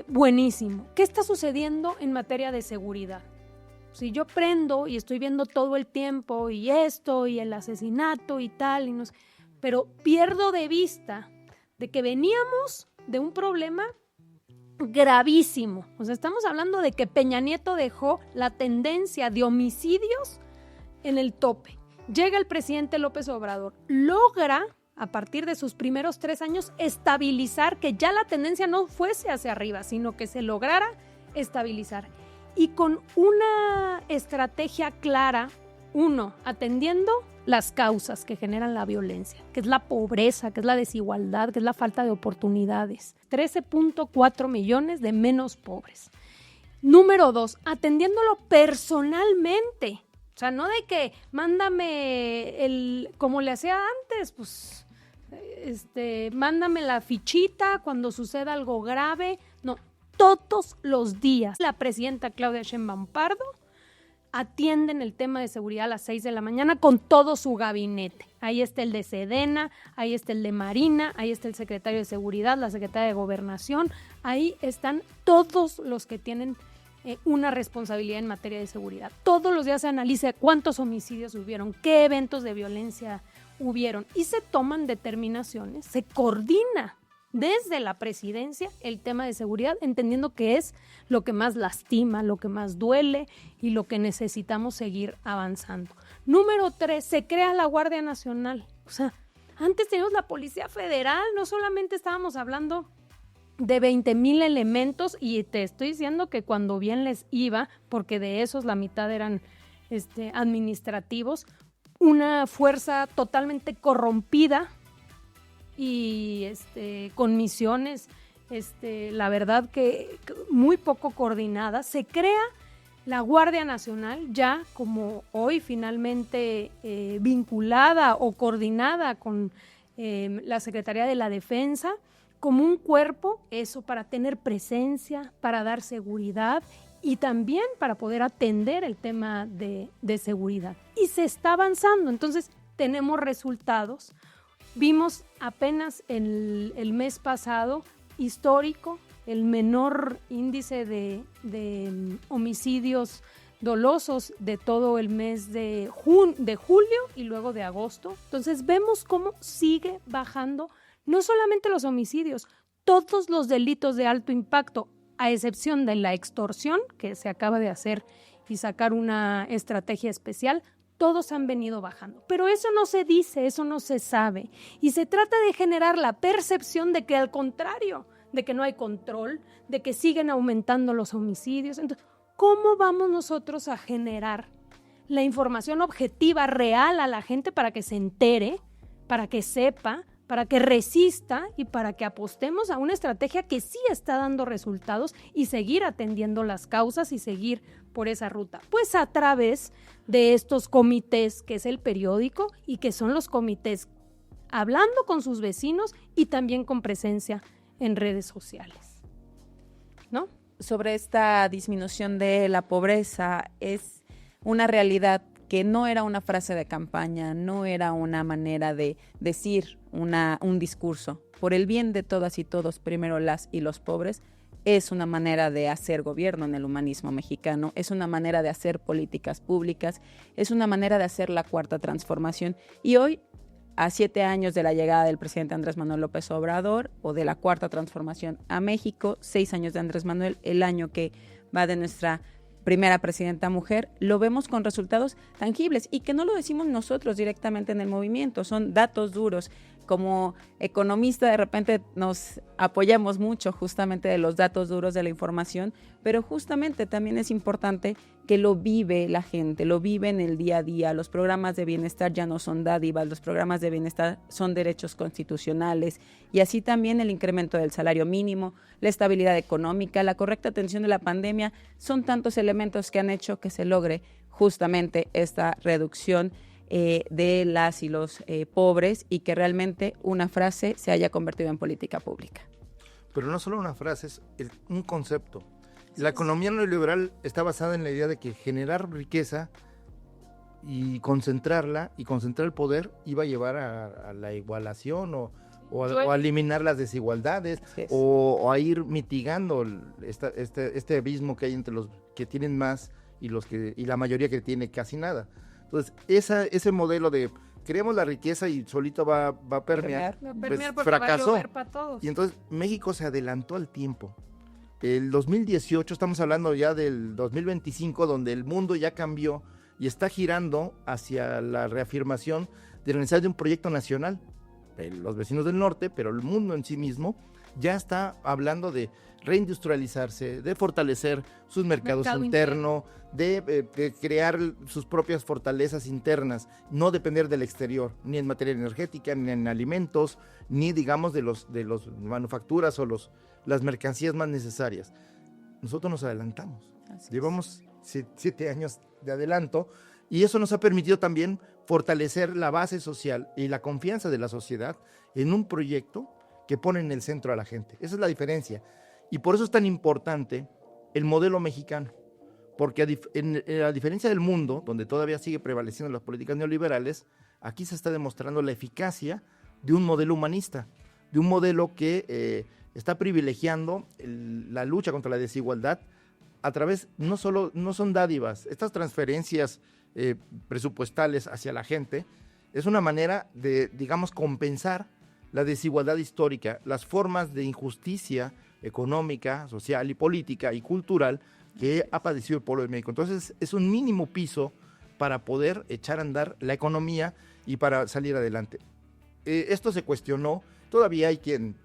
buenísimo. ¿Qué está sucediendo en materia de seguridad? Si yo prendo y estoy viendo todo el tiempo y esto y el asesinato y tal, pero pierdo de vista de que veníamos de un problema gravísimo. O sea, estamos hablando de que Peña Nieto dejó la tendencia de homicidios en el tope. Llega el presidente López Obrador, logra, a partir de sus primeros 3 años, estabilizar, que ya la tendencia no fuese hacia arriba, sino que se lograra estabilizar. Y con una estrategia clara, atendiendo las causas que generan la violencia, que es la pobreza, que es la desigualdad, que es la falta de oportunidades. 13.4 millones de menos pobres. Número 2, atendiéndolo personalmente. O sea, no de que mándame como le hacía antes, pues, mándame la fichita cuando suceda algo grave. No, todos los días. La presidenta Claudia Sheinbaum Pardo atienden el tema de seguridad a las 6 de la mañana con todo su gabinete. Ahí está el de Sedena, ahí está el de Marina, ahí está el secretario de Seguridad, la secretaria de Gobernación. Ahí están todos los que tienen una responsabilidad en materia de seguridad. Todos los días se analiza cuántos homicidios hubieron, qué eventos de violencia hubieron y se toman determinaciones, se coordina desde la presidencia el tema de seguridad, entendiendo que es lo que más lastima, lo que más duele y lo que necesitamos seguir avanzando. Número 3, se crea la Guardia Nacional. O sea, antes teníamos la Policía Federal, no solamente estábamos hablando de 20,000 elementos y te estoy diciendo que cuando bien les iba, porque de esos la mitad eran administrativos, una fuerza totalmente corrompida y con misiones, la verdad que muy poco coordinadas. Se crea la Guardia Nacional ya como hoy finalmente vinculada o coordinada con la Secretaría de la Defensa, como un cuerpo, eso para tener presencia, para dar seguridad y también para poder atender el tema de seguridad. Y se está avanzando, entonces tenemos resultados. Vimos apenas el mes pasado, histórico, el menor índice de homicidios dolosos de todo el mes de julio y luego de agosto. Entonces vemos cómo sigue bajando no solamente los homicidios, todos los delitos de alto impacto, a excepción de la extorsión, que se acaba de hacer y sacar una estrategia especial, todos han venido bajando. Pero eso no se dice, eso no se sabe. Y se trata de generar la percepción de que al contrario, de que no hay control, de que siguen aumentando los homicidios. Entonces, ¿cómo vamos nosotros a generar la información objetiva, real a la gente para que se entere, para que sepa, para que resista y para que apostemos a una estrategia que sí está dando resultados y seguir atendiendo las causas y seguir por esa ruta? Pues a través de estos comités, que es el periódico y que son los comités hablando con sus vecinos y también con presencia en redes sociales, ¿no? Sobre esta disminución de la pobreza, es una realidad que no era una frase de campaña, no era una manera de decir un discurso. Por el bien de todas y todos, primero las y los pobres, es una manera de hacer gobierno en el humanismo mexicano, es una manera de hacer políticas públicas, es una manera de hacer la cuarta transformación. Y hoy, a 7 años de la llegada del presidente Andrés Manuel López Obrador, o de la cuarta transformación a México, 6 años de Andrés Manuel, el año que va de nuestra primera presidenta mujer, lo vemos con resultados tangibles y que no lo decimos nosotros directamente en el movimiento, son datos duros. Como economista de repente nos apoyamos mucho justamente de los datos duros de la información, pero justamente también es importante que lo vive la gente, lo vive en el día a día. Los programas de bienestar ya no son dádivas, los programas de bienestar son derechos constitucionales y así también el incremento del salario mínimo, la estabilidad económica, la correcta atención de la pandemia, son tantos elementos que han hecho que se logre justamente esta reducción de las y los pobres y que realmente una frase se haya convertido en política pública. Pero no solo una frase, es un concepto. La economía neoliberal está basada en la idea de que generar riqueza y concentrarla y concentrar el poder iba a llevar a la igualación o a eliminar las desigualdades o a ir mitigando este abismo que hay entre los que tienen más y la mayoría que tiene casi nada. Entonces, ese modelo de creemos la riqueza y solito va a permear, pues, fracasó. Va a para todos. Y entonces México se adelantó al tiempo. El 2018, estamos hablando ya del 2025, donde el mundo ya cambió y está girando hacia la reafirmación de la necesidad de un proyecto nacional. Los vecinos del norte, pero el mundo en sí mismo ya está hablando de reindustrializarse, de fortalecer sus mercados internos, de crear sus propias fortalezas internas, no depender del exterior, ni en materia energética, ni en alimentos, ni digamos de los manufacturas o las mercancías más necesarias. nosotros nos adelantamos. Así Llevamos 7 años de adelanto y eso nos ha permitido también fortalecer la base social y la confianza de la sociedad en un proyecto que pone en el centro a la gente. Esa es la diferencia. Y por eso es tan importante el modelo mexicano. Porque a diferencia del mundo, donde todavía sigue prevaleciendo las políticas neoliberales, aquí se está demostrando la eficacia de un modelo humanista, de un modelo que está privilegiando la lucha contra la desigualdad a través, no son dádivas, estas transferencias presupuestales hacia la gente, es una manera de, digamos, compensar la desigualdad histórica, las formas de injusticia económica, social y política y cultural que ha padecido el pueblo de México. Entonces, es un mínimo piso para poder echar a andar la economía y para salir adelante. Esto se cuestionó, todavía hay quien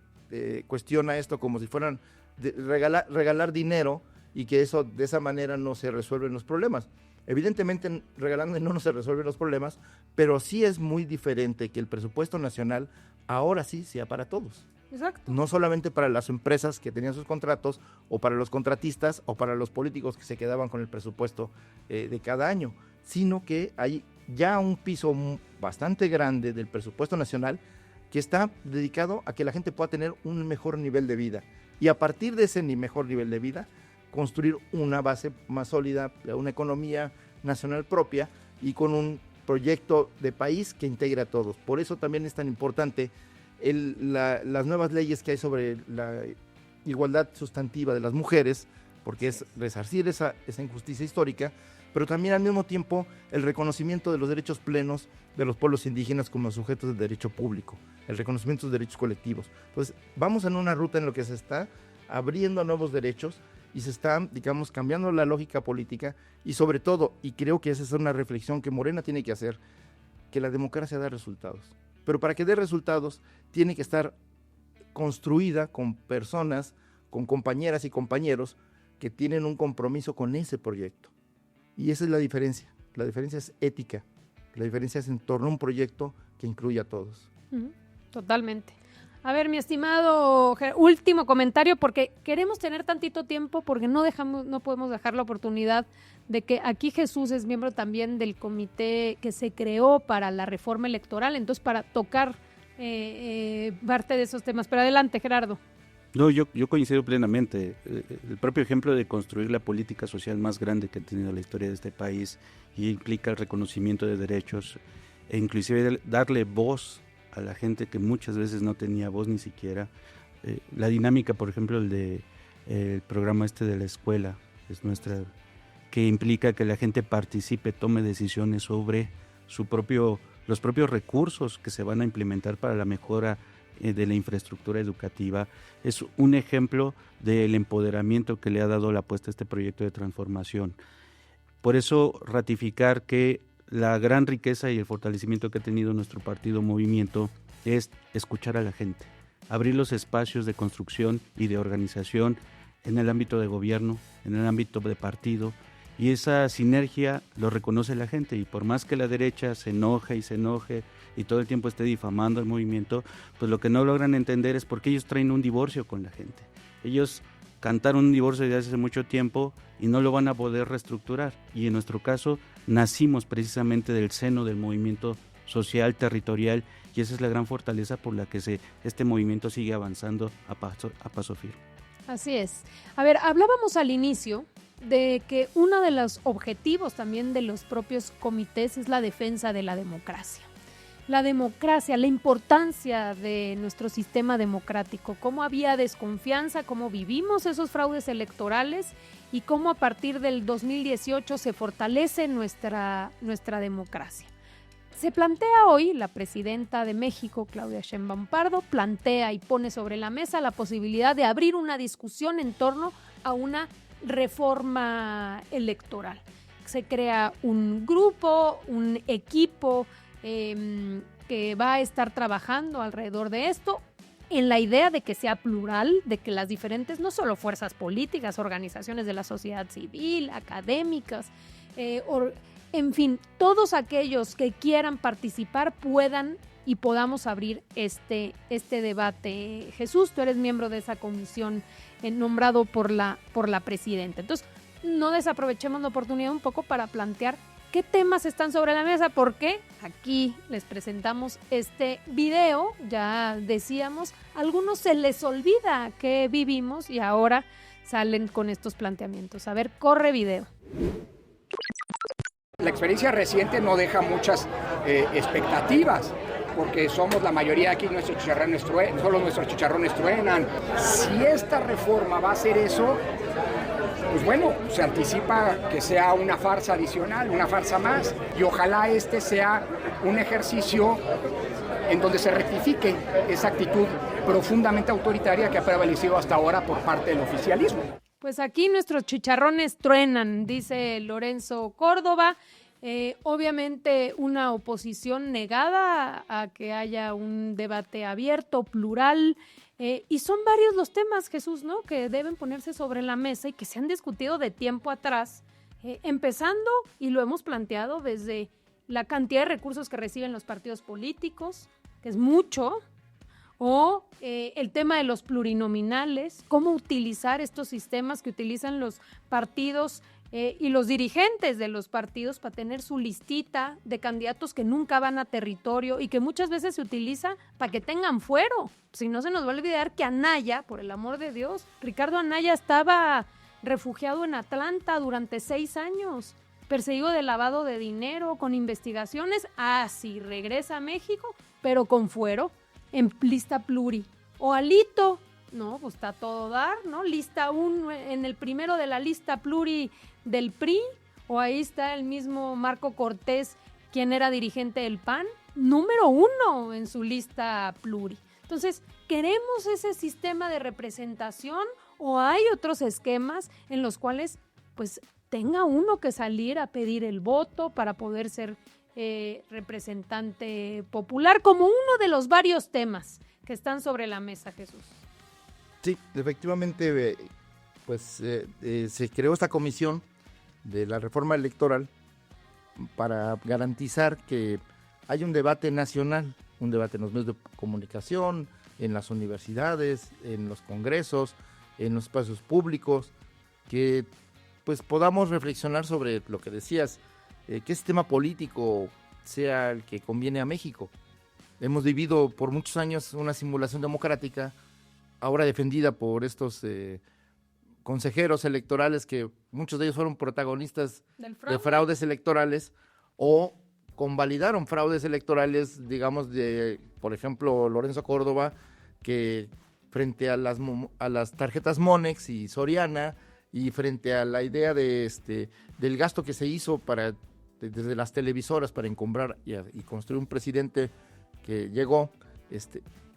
cuestiona esto como si fueran regalar dinero y que de esa manera no se resuelven los problemas. Evidentemente, regalando no se resuelven los problemas, pero sí es muy diferente que el presupuesto nacional ahora sí sea para todos. Exacto. No solamente para las empresas que tenían sus contratos, o para los contratistas, o para los políticos que se quedaban con el presupuesto de cada año, sino que hay ya un piso bastante grande del presupuesto nacional que está dedicado a que la gente pueda tener un mejor nivel de vida. Y a partir de ese mejor nivel de vida, construir una base más sólida, una economía nacional propia y con un proyecto de país que integre a todos. Por eso también es tan importante las nuevas leyes que hay sobre la igualdad sustantiva de las mujeres, porque es resarcir esa injusticia histórica, pero también al mismo tiempo el reconocimiento de los derechos plenos de los pueblos indígenas como sujetos de derecho público, el reconocimiento de sus derechos colectivos. Entonces, vamos en una ruta en la que se está abriendo a nuevos derechos y se está, digamos, cambiando la lógica política y sobre todo, y creo que esa es una reflexión que Morena tiene que hacer, que la democracia da resultados. Pero para que dé resultados, tiene que estar construida con personas, con compañeras y compañeros que tienen un compromiso con ese proyecto. Y esa es la diferencia. La diferencia es ética. La diferencia es en torno a un proyecto que incluya a todos. Totalmente. A ver, mi estimado, último comentario, porque queremos tener tantito tiempo, porque no podemos dejar la oportunidad de que aquí Jesús es miembro también del comité que se creó para la reforma electoral, entonces para tocar parte de esos temas. Pero adelante, Gerardo. No, yo coincido plenamente. El propio ejemplo de construir la política social más grande que ha tenido la historia de este país y implica el reconocimiento de derechos e inclusive darle voz a la gente que muchas veces no tenía voz ni siquiera. La dinámica, por ejemplo, el programa de la escuela es nuestra, que implica que la gente participe, tome decisiones sobre los propios recursos que se van a implementar para la mejora de la infraestructura educativa. Es un ejemplo del empoderamiento que le ha dado la apuesta a este proyecto de transformación. Por eso ratificar que la gran riqueza y el fortalecimiento que ha tenido nuestro partido Movimiento es escuchar a la gente, abrir los espacios de construcción y de organización en el ámbito de gobierno, en el ámbito de partido, y esa sinergia lo reconoce la gente, y por más que la derecha se enoje y todo el tiempo esté difamando el movimiento, pues lo que no logran entender es por qué ellos traen un divorcio con la gente. Ellos cantaron un divorcio desde hace mucho tiempo y no lo van a poder reestructurar, y en nuestro caso nacimos precisamente del seno del movimiento social, territorial, y esa es la gran fortaleza por la que este movimiento sigue avanzando a paso firme. Así es. A ver, hablábamos al inicio de que uno de los objetivos también de los propios comités es la defensa de la democracia. La democracia, la importancia de nuestro sistema democrático, cómo había desconfianza, cómo vivimos esos fraudes electorales y cómo a partir del 2018 se fortalece nuestra democracia. Se plantea hoy, la presidenta de México, Claudia Sheinbaum Pardo, plantea y pone sobre la mesa la posibilidad de abrir una discusión en torno a una reforma electoral. Se crea un grupo, un equipo que va a estar trabajando alrededor de esto, en la idea de que sea plural, de que las diferentes, no solo fuerzas políticas, organizaciones de la sociedad civil, académicas, en fin, todos aquellos que quieran participar puedan y podamos abrir este debate. Jesús, tú eres miembro de esa comisión nombrado por la presidenta. Entonces, no desaprovechemos la oportunidad un poco para plantear qué temas están sobre la mesa, porque aquí les presentamos este video. Ya decíamos, a algunos se les olvida que vivimos y ahora salen con estos planteamientos. A ver, corre video. La experiencia reciente no deja muchas expectativas, porque somos la mayoría aquí, solo nuestros chicharrones truenan. Si esta reforma va a hacer eso, pues bueno, se anticipa que sea una farsa adicional, una farsa más, y ojalá este sea un ejercicio en donde se rectifique esa actitud profundamente autoritaria que ha prevalecido hasta ahora por parte del oficialismo. Pues aquí nuestros chicharrones truenan, dice Lorenzo Córdoba. Obviamente una oposición negada a que haya un debate abierto, plural, y son varios los temas, Jesús, ¿no?, que deben ponerse sobre la mesa y que se han discutido de tiempo atrás, empezando, y lo hemos planteado, desde la cantidad de recursos que reciben los partidos políticos, que es mucho, o el tema de los plurinominales, cómo utilizar estos sistemas que utilizan los partidos y los dirigentes de los partidos para tener su listita de candidatos que nunca van a territorio y que muchas veces se utiliza para que tengan fuero. Si no, se nos va a olvidar que Anaya, por el amor de Dios, Ricardo Anaya estaba refugiado en Atlanta durante 6 años, perseguido de lavado de dinero, con investigaciones. Sí, regresa a México, pero con fuero, en lista pluri. O Alito, no, pues está a todo dar, ¿no? Lista 1, en el primero de la lista pluri del PRI, o ahí está el mismo Marco Cortés, quien era dirigente del PAN, número 1 en su lista pluri. Entonces, ¿queremos ese sistema de representación o hay otros esquemas en los cuales pues tenga uno que salir a pedir el voto para poder ser representante popular, como uno de los varios temas que están sobre la mesa, Jesús? Sí, efectivamente, se creó esta comisión de la reforma electoral para garantizar que haya un debate nacional, un debate en los medios de comunicación, en las universidades, en los congresos, en los espacios públicos, que pues podamos reflexionar sobre lo que decías, qué sistema político sea el que conviene a México. Hemos vivido por muchos años una simulación democrática, ahora defendida por estos consejeros electorales, que muchos de ellos fueron protagonistas de fraudes electorales o convalidaron fraudes electorales, digamos, de, por ejemplo, Lorenzo Córdoba, que frente a las tarjetas Monex y Soriana, y frente a la idea de del gasto que se hizo desde las televisoras para encumbrar y construir un presidente que llegó,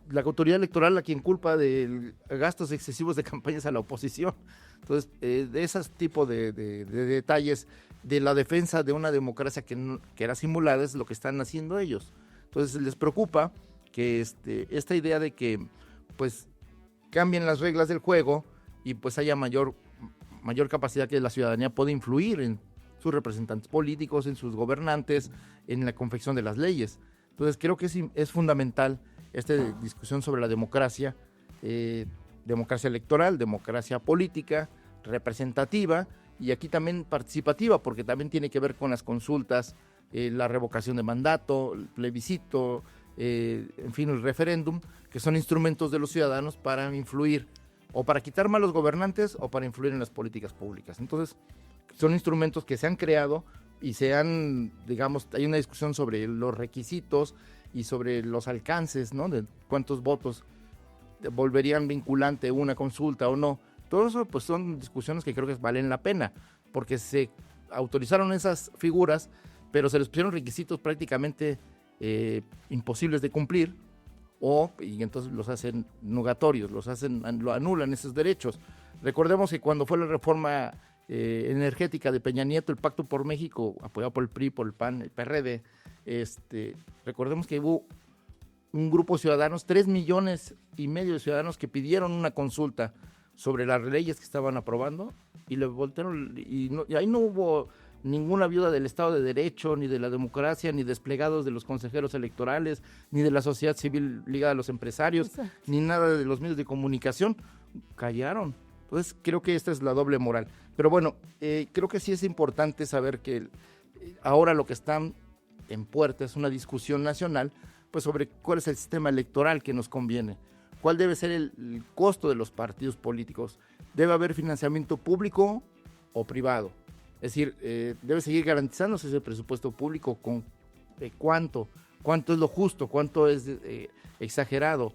la autoridad electoral a quien culpa de gastos excesivos de campañas a la oposición. Entonces, de esos tipos de detalles de la defensa de una democracia que era simulada es lo que están haciendo ellos. Entonces, les preocupa que esta idea de que pues cambien las reglas del juego y pues haya mayor capacidad que la ciudadanía pueda influir en sus representantes políticos, en sus gobernantes, en la confección de las leyes. Entonces, creo que es fundamental esta discusión sobre la democracia, democracia electoral, democracia política, representativa y aquí también participativa, porque también tiene que ver con las consultas, la revocación de mandato, el plebiscito, en fin, el referéndum, que son instrumentos de los ciudadanos para influir o para quitar malos gobernantes o para influir en las políticas públicas. Entonces, son instrumentos que se han creado y hay una discusión sobre los requisitos y sobre los alcances, ¿no?, de cuántos votos volverían vinculante una consulta o no. Todo eso pues son discusiones que creo que valen la pena, porque se autorizaron esas figuras, pero se les pusieron requisitos prácticamente imposibles de cumplir, y entonces los hacen nugatorios, lo anulan esos derechos. Recordemos que cuando fue la reforma energética de Peña Nieto, el Pacto por México, apoyado por el PRI, por el PAN, el PRD, recordemos que hubo un grupo de ciudadanos, 3,5 millones de ciudadanos que pidieron una consulta sobre las leyes que estaban aprobando y le voltearon, y ahí no hubo ninguna viuda del Estado de Derecho, ni de la democracia, ni desplegados de los consejeros electorales, ni de la sociedad civil ligada a los empresarios, ni nada de los medios de comunicación. Callaron. Entonces creo que esta es la doble moral. Pero bueno, creo que sí es importante saber que ahora lo que está en puerta es una discusión nacional, pues sobre cuál es el sistema electoral que nos conviene, cuál debe ser el costo de los partidos políticos. ¿Debe haber financiamiento público o privado? Es decir, debe seguir garantizándose ese presupuesto público con cuánto es lo justo, cuánto es exagerado,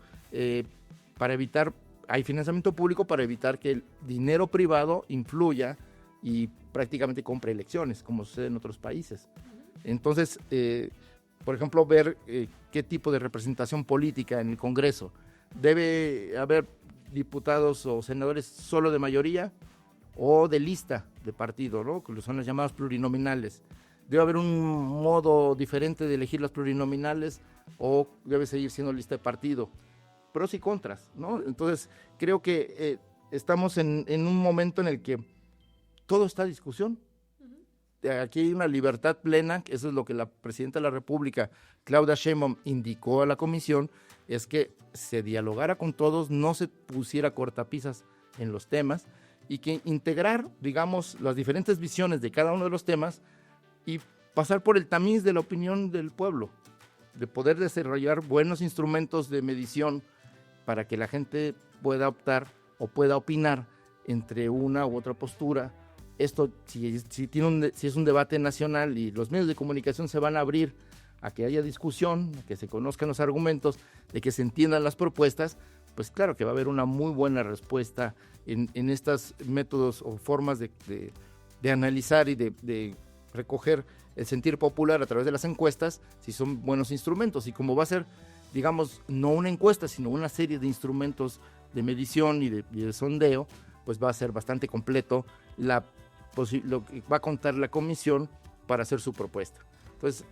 para evitar, hay financiamiento público para evitar que el dinero privado influya y prácticamente compre elecciones, como sucede en otros países. Entonces, por ejemplo, ver qué tipo de representación política en el Congreso. ¿Debe haber diputados o senadores solo de mayoría o de lista de partido, ¿no? Que son las llamadas plurinominales? ¿Debe haber un modo diferente de elegir las plurinominales o debe seguir siendo lista de partido? Pros y contras, ¿no? Entonces, creo que estamos en un momento en el que todo está a discusión. Aquí hay una libertad plena, eso es lo que la presidenta de la República, Claudia Sheinbaum, indicó a la comisión, es que se dialogara con todos, no se pusiera cortapisas en los temas y que integrar, digamos, las diferentes visiones de cada uno de los temas y pasar por el tamiz de la opinión del pueblo, de poder desarrollar buenos instrumentos de medición para que la gente pueda optar o pueda opinar entre una u otra postura. Esto, si es un debate nacional y los medios de comunicación se van a abrir a que haya discusión, a que se conozcan los argumentos, de que se entiendan las propuestas, pues claro que va a haber una muy buena respuesta en estos métodos o formas de analizar y de recoger el sentir popular a través de las encuestas, si son buenos instrumentos. Y como va a ser, digamos, no una encuesta, sino una serie de instrumentos de medición y de sondeo, pues va a ser bastante completo lo que va a contar la comisión para hacer su propuesta. Entonces,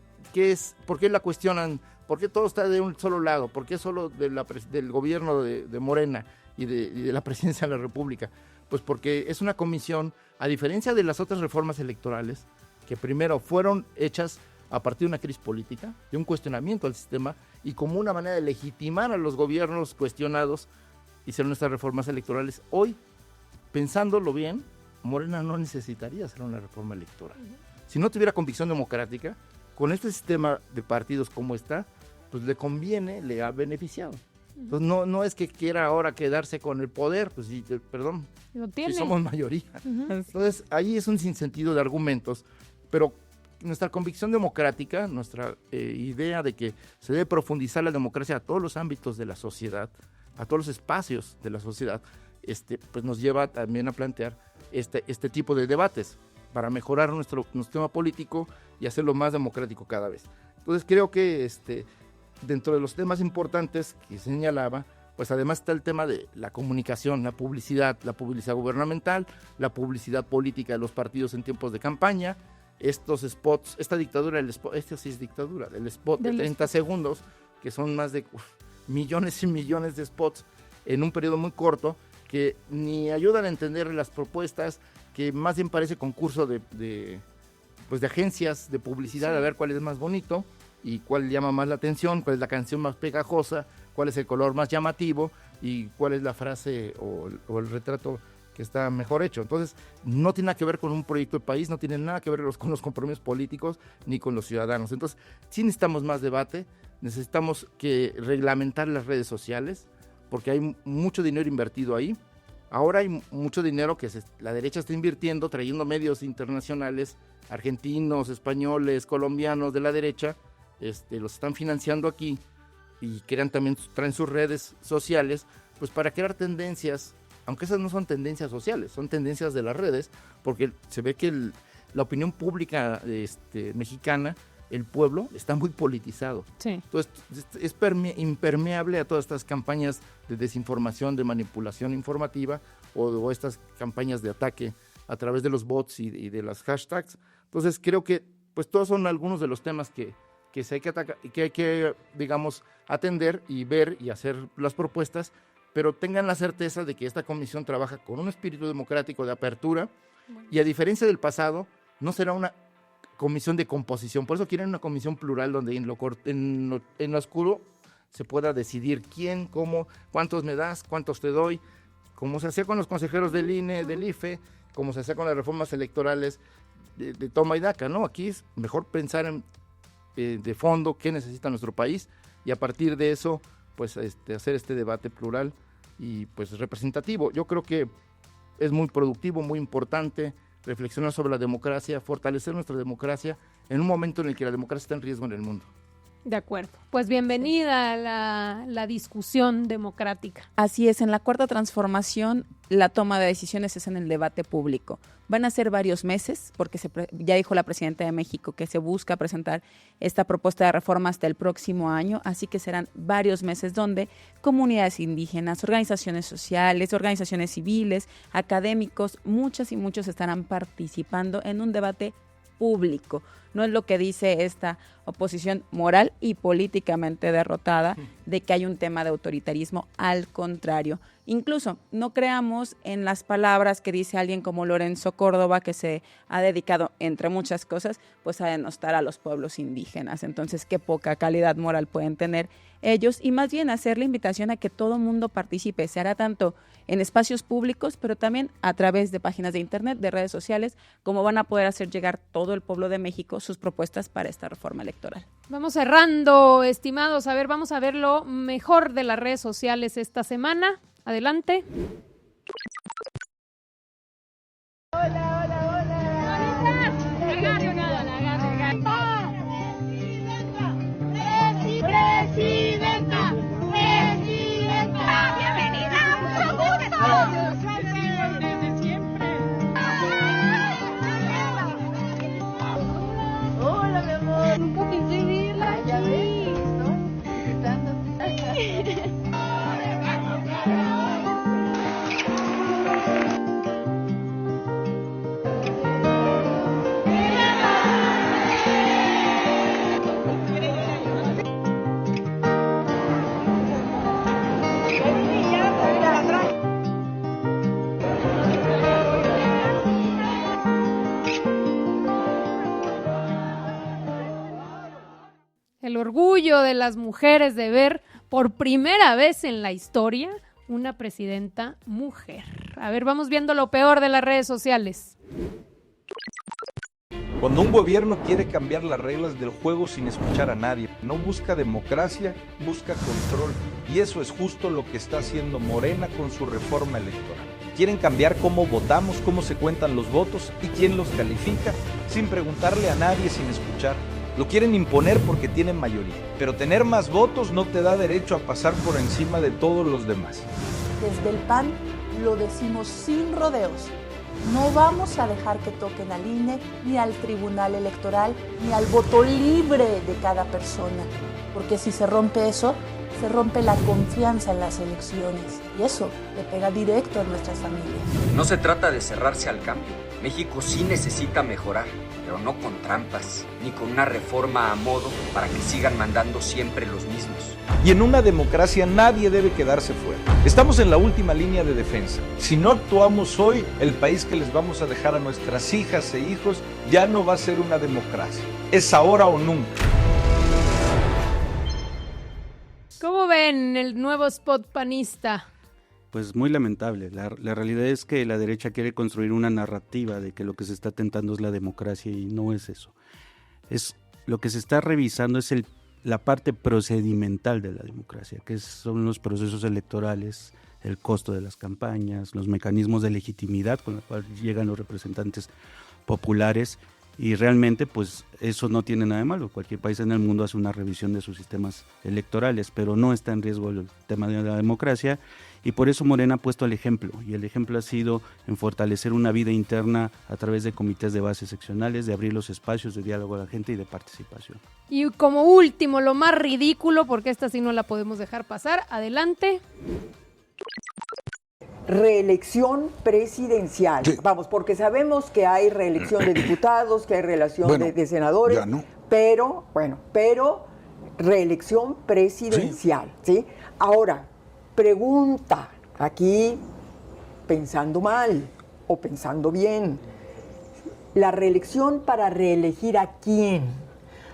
¿por qué la cuestionan? ¿Por qué todo está de un solo lado? ¿Por qué solo del gobierno de Morena y de la presidencia de la República? Pues porque es una comisión, a diferencia de las otras reformas electorales, que primero fueron hechas a partir de una crisis política, de un cuestionamiento al sistema, y como una manera de legitimar a los gobiernos cuestionados, hicieron estas reformas electorales. Hoy, pensándolo bien, Morena no necesitaría hacer una reforma electoral. Si no tuviera convicción democrática, con este sistema de partidos como está, pues le conviene, le ha beneficiado. Entonces no es que quiera ahora quedarse con el poder, pues sí, perdón, si somos mayoría. Entonces ahí es un sinsentido de argumentos, pero nuestra convicción democrática, nuestra idea de que se debe profundizar la democracia a todos los ámbitos de la sociedad, a todos los espacios de la sociedad, pues nos lleva también a plantear este tipo de debates para mejorar nuestro sistema político y hacerlo más democrático cada vez. Entonces creo que dentro de los temas importantes que señalaba, pues además está el tema de la comunicación, la publicidad gubernamental, la publicidad política de los partidos en tiempos de campaña, estos spots, esta dictadura, esta sí es dictadura, el spot de 30 segundos, que son más de millones y millones de spots en un periodo muy corto, que ni ayudan a entender las propuestas, que más bien parece concurso de agencias de publicidad, a ver cuál es más bonito y cuál llama más la atención, cuál es la canción más pegajosa, cuál es el color más llamativo y cuál es la frase o el retrato que está mejor hecho. Entonces, no tiene nada que ver con un proyecto de país, no tiene nada que ver con los compromisos políticos ni con los ciudadanos. Entonces, sí necesitamos más debate, necesitamos reglamentar las redes sociales, porque hay mucho dinero invertido ahí. Ahora hay mucho dinero que la derecha está invirtiendo, trayendo medios internacionales, argentinos, españoles, colombianos de la derecha, los están financiando aquí y traen sus redes sociales, pues para crear tendencias, aunque esas no son tendencias sociales, son tendencias de las redes, porque se ve que la opinión pública mexicana, el pueblo, está muy politizado. Sí. Entonces es impermeable a todas estas campañas de desinformación, de manipulación informativa o estas campañas de ataque a través de los bots y de las hashtags. Entonces creo que pues todos son algunos de los temas que hay que, digamos, atender y ver y hacer las propuestas, pero tengan la certeza de que esta comisión trabaja con un espíritu democrático de apertura y, a diferencia del pasado, no será una comisión de composición. Por eso quieren una comisión plural donde en lo oscuro se pueda decidir quién, cómo, cuántos me das, cuántos te doy, como se hacía con los consejeros del INE, del IFE, como se hacía con las reformas electorales de toma y daca, ¿no? Aquí es mejor pensar de fondo qué necesita nuestro país y a partir de eso, pues hacer este debate plural y pues representativo. Yo creo que es muy productivo, muy importante reflexionar sobre la democracia, fortalecer nuestra democracia en un momento en el que la democracia está en riesgo en el mundo. De acuerdo. Pues bienvenida a la discusión democrática. Así es, en la Cuarta Transformación la toma de decisiones es en el debate público. Van a ser varios meses, porque ya dijo la Presidenta de México que se busca presentar esta propuesta de reforma hasta el próximo año, así que serán varios meses donde comunidades indígenas, organizaciones sociales, organizaciones civiles, académicos, muchas y muchos estarán participando en un debate público. No es lo que dice esta oposición moral y políticamente derrotada de que hay un tema de autoritarismo, al contrario. Incluso no creamos en las palabras que dice alguien como Lorenzo Córdoba, que se ha dedicado, entre muchas cosas, pues a denostar a los pueblos indígenas. Entonces, qué poca calidad moral pueden tener ellos y más bien hacer la invitación a que todo mundo participe. Se hará tanto en espacios públicos, pero también a través de páginas de internet, de redes sociales, como van a poder hacer llegar todo el pueblo de México sus propuestas para esta reforma electoral. Vamos cerrando, estimados. A ver, vamos a ver lo mejor de las redes sociales esta semana. Adelante. Hola. Agarre. Presidenta. Bienvenida. Mucho gusto. Desde siempre. Hola, mi amor. Nunca pensé verla aquí. Ya ves, ¿no? El orgullo de las mujeres de ver por primera vez en la historia una presidenta mujer. A ver, vamos viendo lo peor de las redes sociales. Cuando un gobierno quiere cambiar las reglas del juego sin escuchar a nadie, no busca democracia, busca control. Y eso es justo lo que está haciendo Morena con su reforma electoral. Quieren cambiar cómo votamos, cómo se cuentan los votos y quién los califica, sin preguntarle a nadie, sin escuchar. Lo quieren imponer porque tienen mayoría, pero tener más votos no te da derecho a pasar por encima de todos los demás. Desde el PAN lo decimos sin rodeos. No vamos a dejar que toquen al INE, ni al Tribunal Electoral, ni al voto libre de cada persona. Porque si se rompe eso, se rompe la confianza en las elecciones. Y eso le pega directo a nuestras familias. No se trata de cerrarse al cambio. México sí necesita mejorar, pero no con trampas, ni con una reforma a modo para que sigan mandando siempre los mismos. Y en una democracia nadie debe quedarse fuera. Estamos en la última línea de defensa. Si no actuamos hoy, el país que les vamos a dejar a nuestras hijas e hijos ya no va a ser una democracia. Es ahora o nunca. ¿Cómo ven el nuevo spot panista? Pues muy lamentable. La realidad es que la derecha quiere construir una narrativa de que lo que se está tentando es la democracia y no es eso. Lo que se está revisando es la parte procedimental de la democracia, que son los procesos electorales, el costo de las campañas, los mecanismos de legitimidad con los cuales llegan los representantes populares. Y realmente, pues eso no tiene nada de malo. Cualquier país en el mundo hace una revisión de sus sistemas electorales, pero no está en riesgo el tema de la democracia. Y por eso Morena ha puesto el ejemplo. Y el ejemplo ha sido en fortalecer una vida interna a través de comités de base seccionales, de abrir los espacios de diálogo a la gente y de participación. Y como último, lo más ridículo, porque esta sí no la podemos dejar pasar. Adelante. Reelección presidencial. Sí. Vamos, porque sabemos que hay reelección de diputados, que hay reelección de senadores, ya no. pero reelección presidencial, ¿sí? Ahora, pregunta, aquí pensando mal o pensando bien, La reelección para reelegir ¿a quién?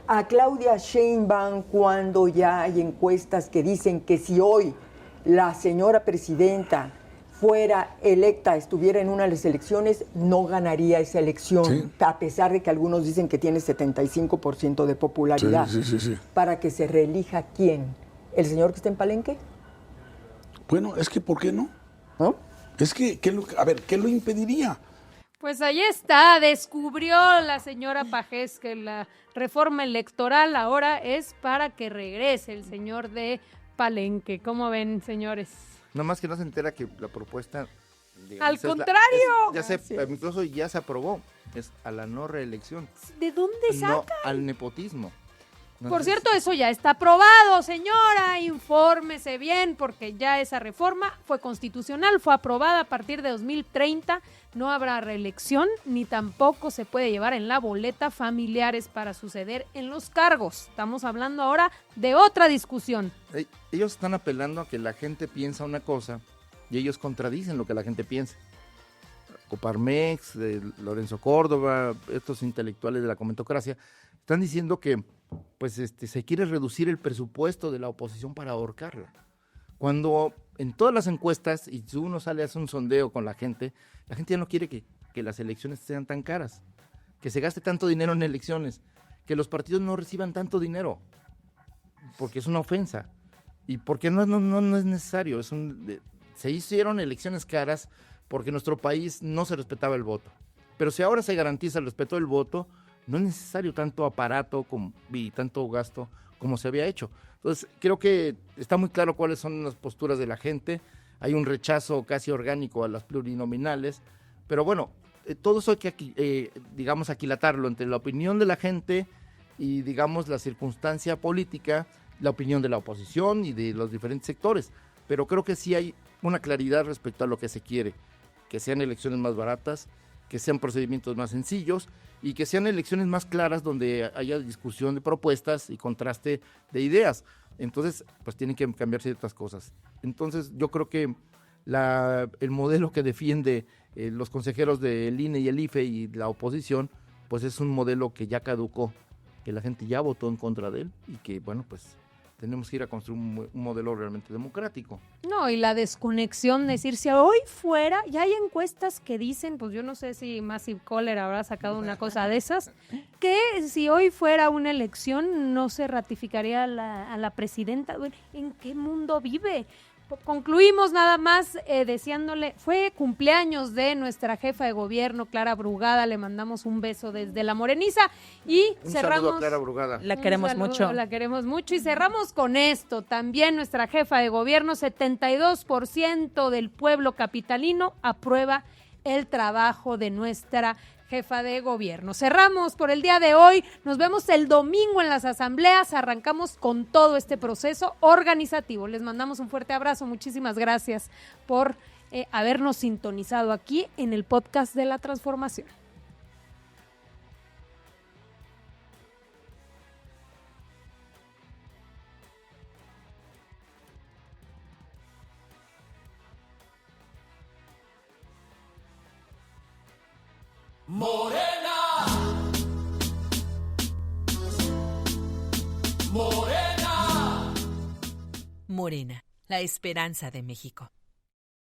A Claudia Sheinbaum, cuando ya hay encuestas que dicen que si hoy la señora presidenta fuera electa, estuviera en una de las elecciones, no ganaría esa elección, sí, a pesar de que algunos dicen que tiene 75% de popularidad. Sí. ¿Para que se reelija quién? ¿El señor que está en Palenque? Bueno, es que ¿por qué no? ¿No? Es que, ¿qué lo impediría? Pues ahí está, descubrió la señora Pajés que la reforma electoral ahora es para que regrese el señor de Palenque. ¿Cómo ven, señores? No más que no se entera que la propuesta... Digamos, al contrario. Incluso ya se aprobó, es a la no reelección. ¿De dónde saca? No, al nepotismo. No. Por cierto, eso ya está aprobado, señora, infórmese bien, porque ya esa reforma fue constitucional, fue aprobada a partir de 2030, no habrá reelección, ni tampoco se puede llevar en la boleta familiares para suceder en los cargos. Estamos hablando ahora de otra discusión. Ellos están apelando a que la gente piensa una cosa y ellos contradicen lo que la gente piensa. Coparmex, Lorenzo Córdoba, estos intelectuales de la comentocracia, están diciendo que pues se quiere reducir el presupuesto de la oposición para ahorcarla. Cuando en todas las encuestas, y si uno sale a hacer un sondeo con la gente ya no quiere que las elecciones sean tan caras, que se gaste tanto dinero en elecciones, que los partidos no reciban tanto dinero, porque es una ofensa, y porque no es necesario. Se hicieron elecciones caras porque en nuestro país no se respetaba el voto, pero si ahora se garantiza el respeto del voto, no es necesario tanto aparato y tanto gasto como se había hecho. Entonces, creo que está muy claro cuáles son las posturas de la gente. Hay un rechazo casi orgánico a las plurinominales, pero bueno, todo eso hay que, aquilatarlo entre la opinión de la gente y, digamos, la circunstancia política, la opinión de la oposición y de los diferentes sectores. Pero creo que sí hay una claridad respecto a lo que se quiere, que sean elecciones más baratas, que sean procedimientos más sencillos y que sean elecciones más claras donde haya discusión de propuestas y contraste de ideas. Entonces, pues tienen que cambiar ciertas cosas. Entonces, yo creo que el modelo que defiende los consejeros del INE y el IFE y la oposición, pues es un modelo que ya caducó, que la gente ya votó en contra de él y que, bueno, pues tenemos que ir a construir un modelo realmente democrático. No, y la desconexión, decir, si hoy fuera, ya hay encuestas que dicen, pues yo no sé si Massive Caller habrá sacado una cosa de esas, que si hoy fuera una elección no se ratificaría a la presidenta. ¿En qué mundo vive? Concluimos nada más deseándole, fue cumpleaños de nuestra jefa de gobierno, Clara Brugada, le mandamos un beso desde La Moreniza y un cerramos. Saludo a Clara Brugada. La queremos mucho. La queremos mucho y cerramos con esto, también nuestra jefa de gobierno, 72% del pueblo capitalino aprueba el trabajo de nuestra jefa de gobierno. Cerramos por el día de hoy, nos vemos el domingo en las asambleas, arrancamos con todo este proceso organizativo. Les mandamos un fuerte abrazo, muchísimas gracias por habernos sintonizado aquí en el podcast de la transformación. Morena, Morena, Morena, la esperanza de México.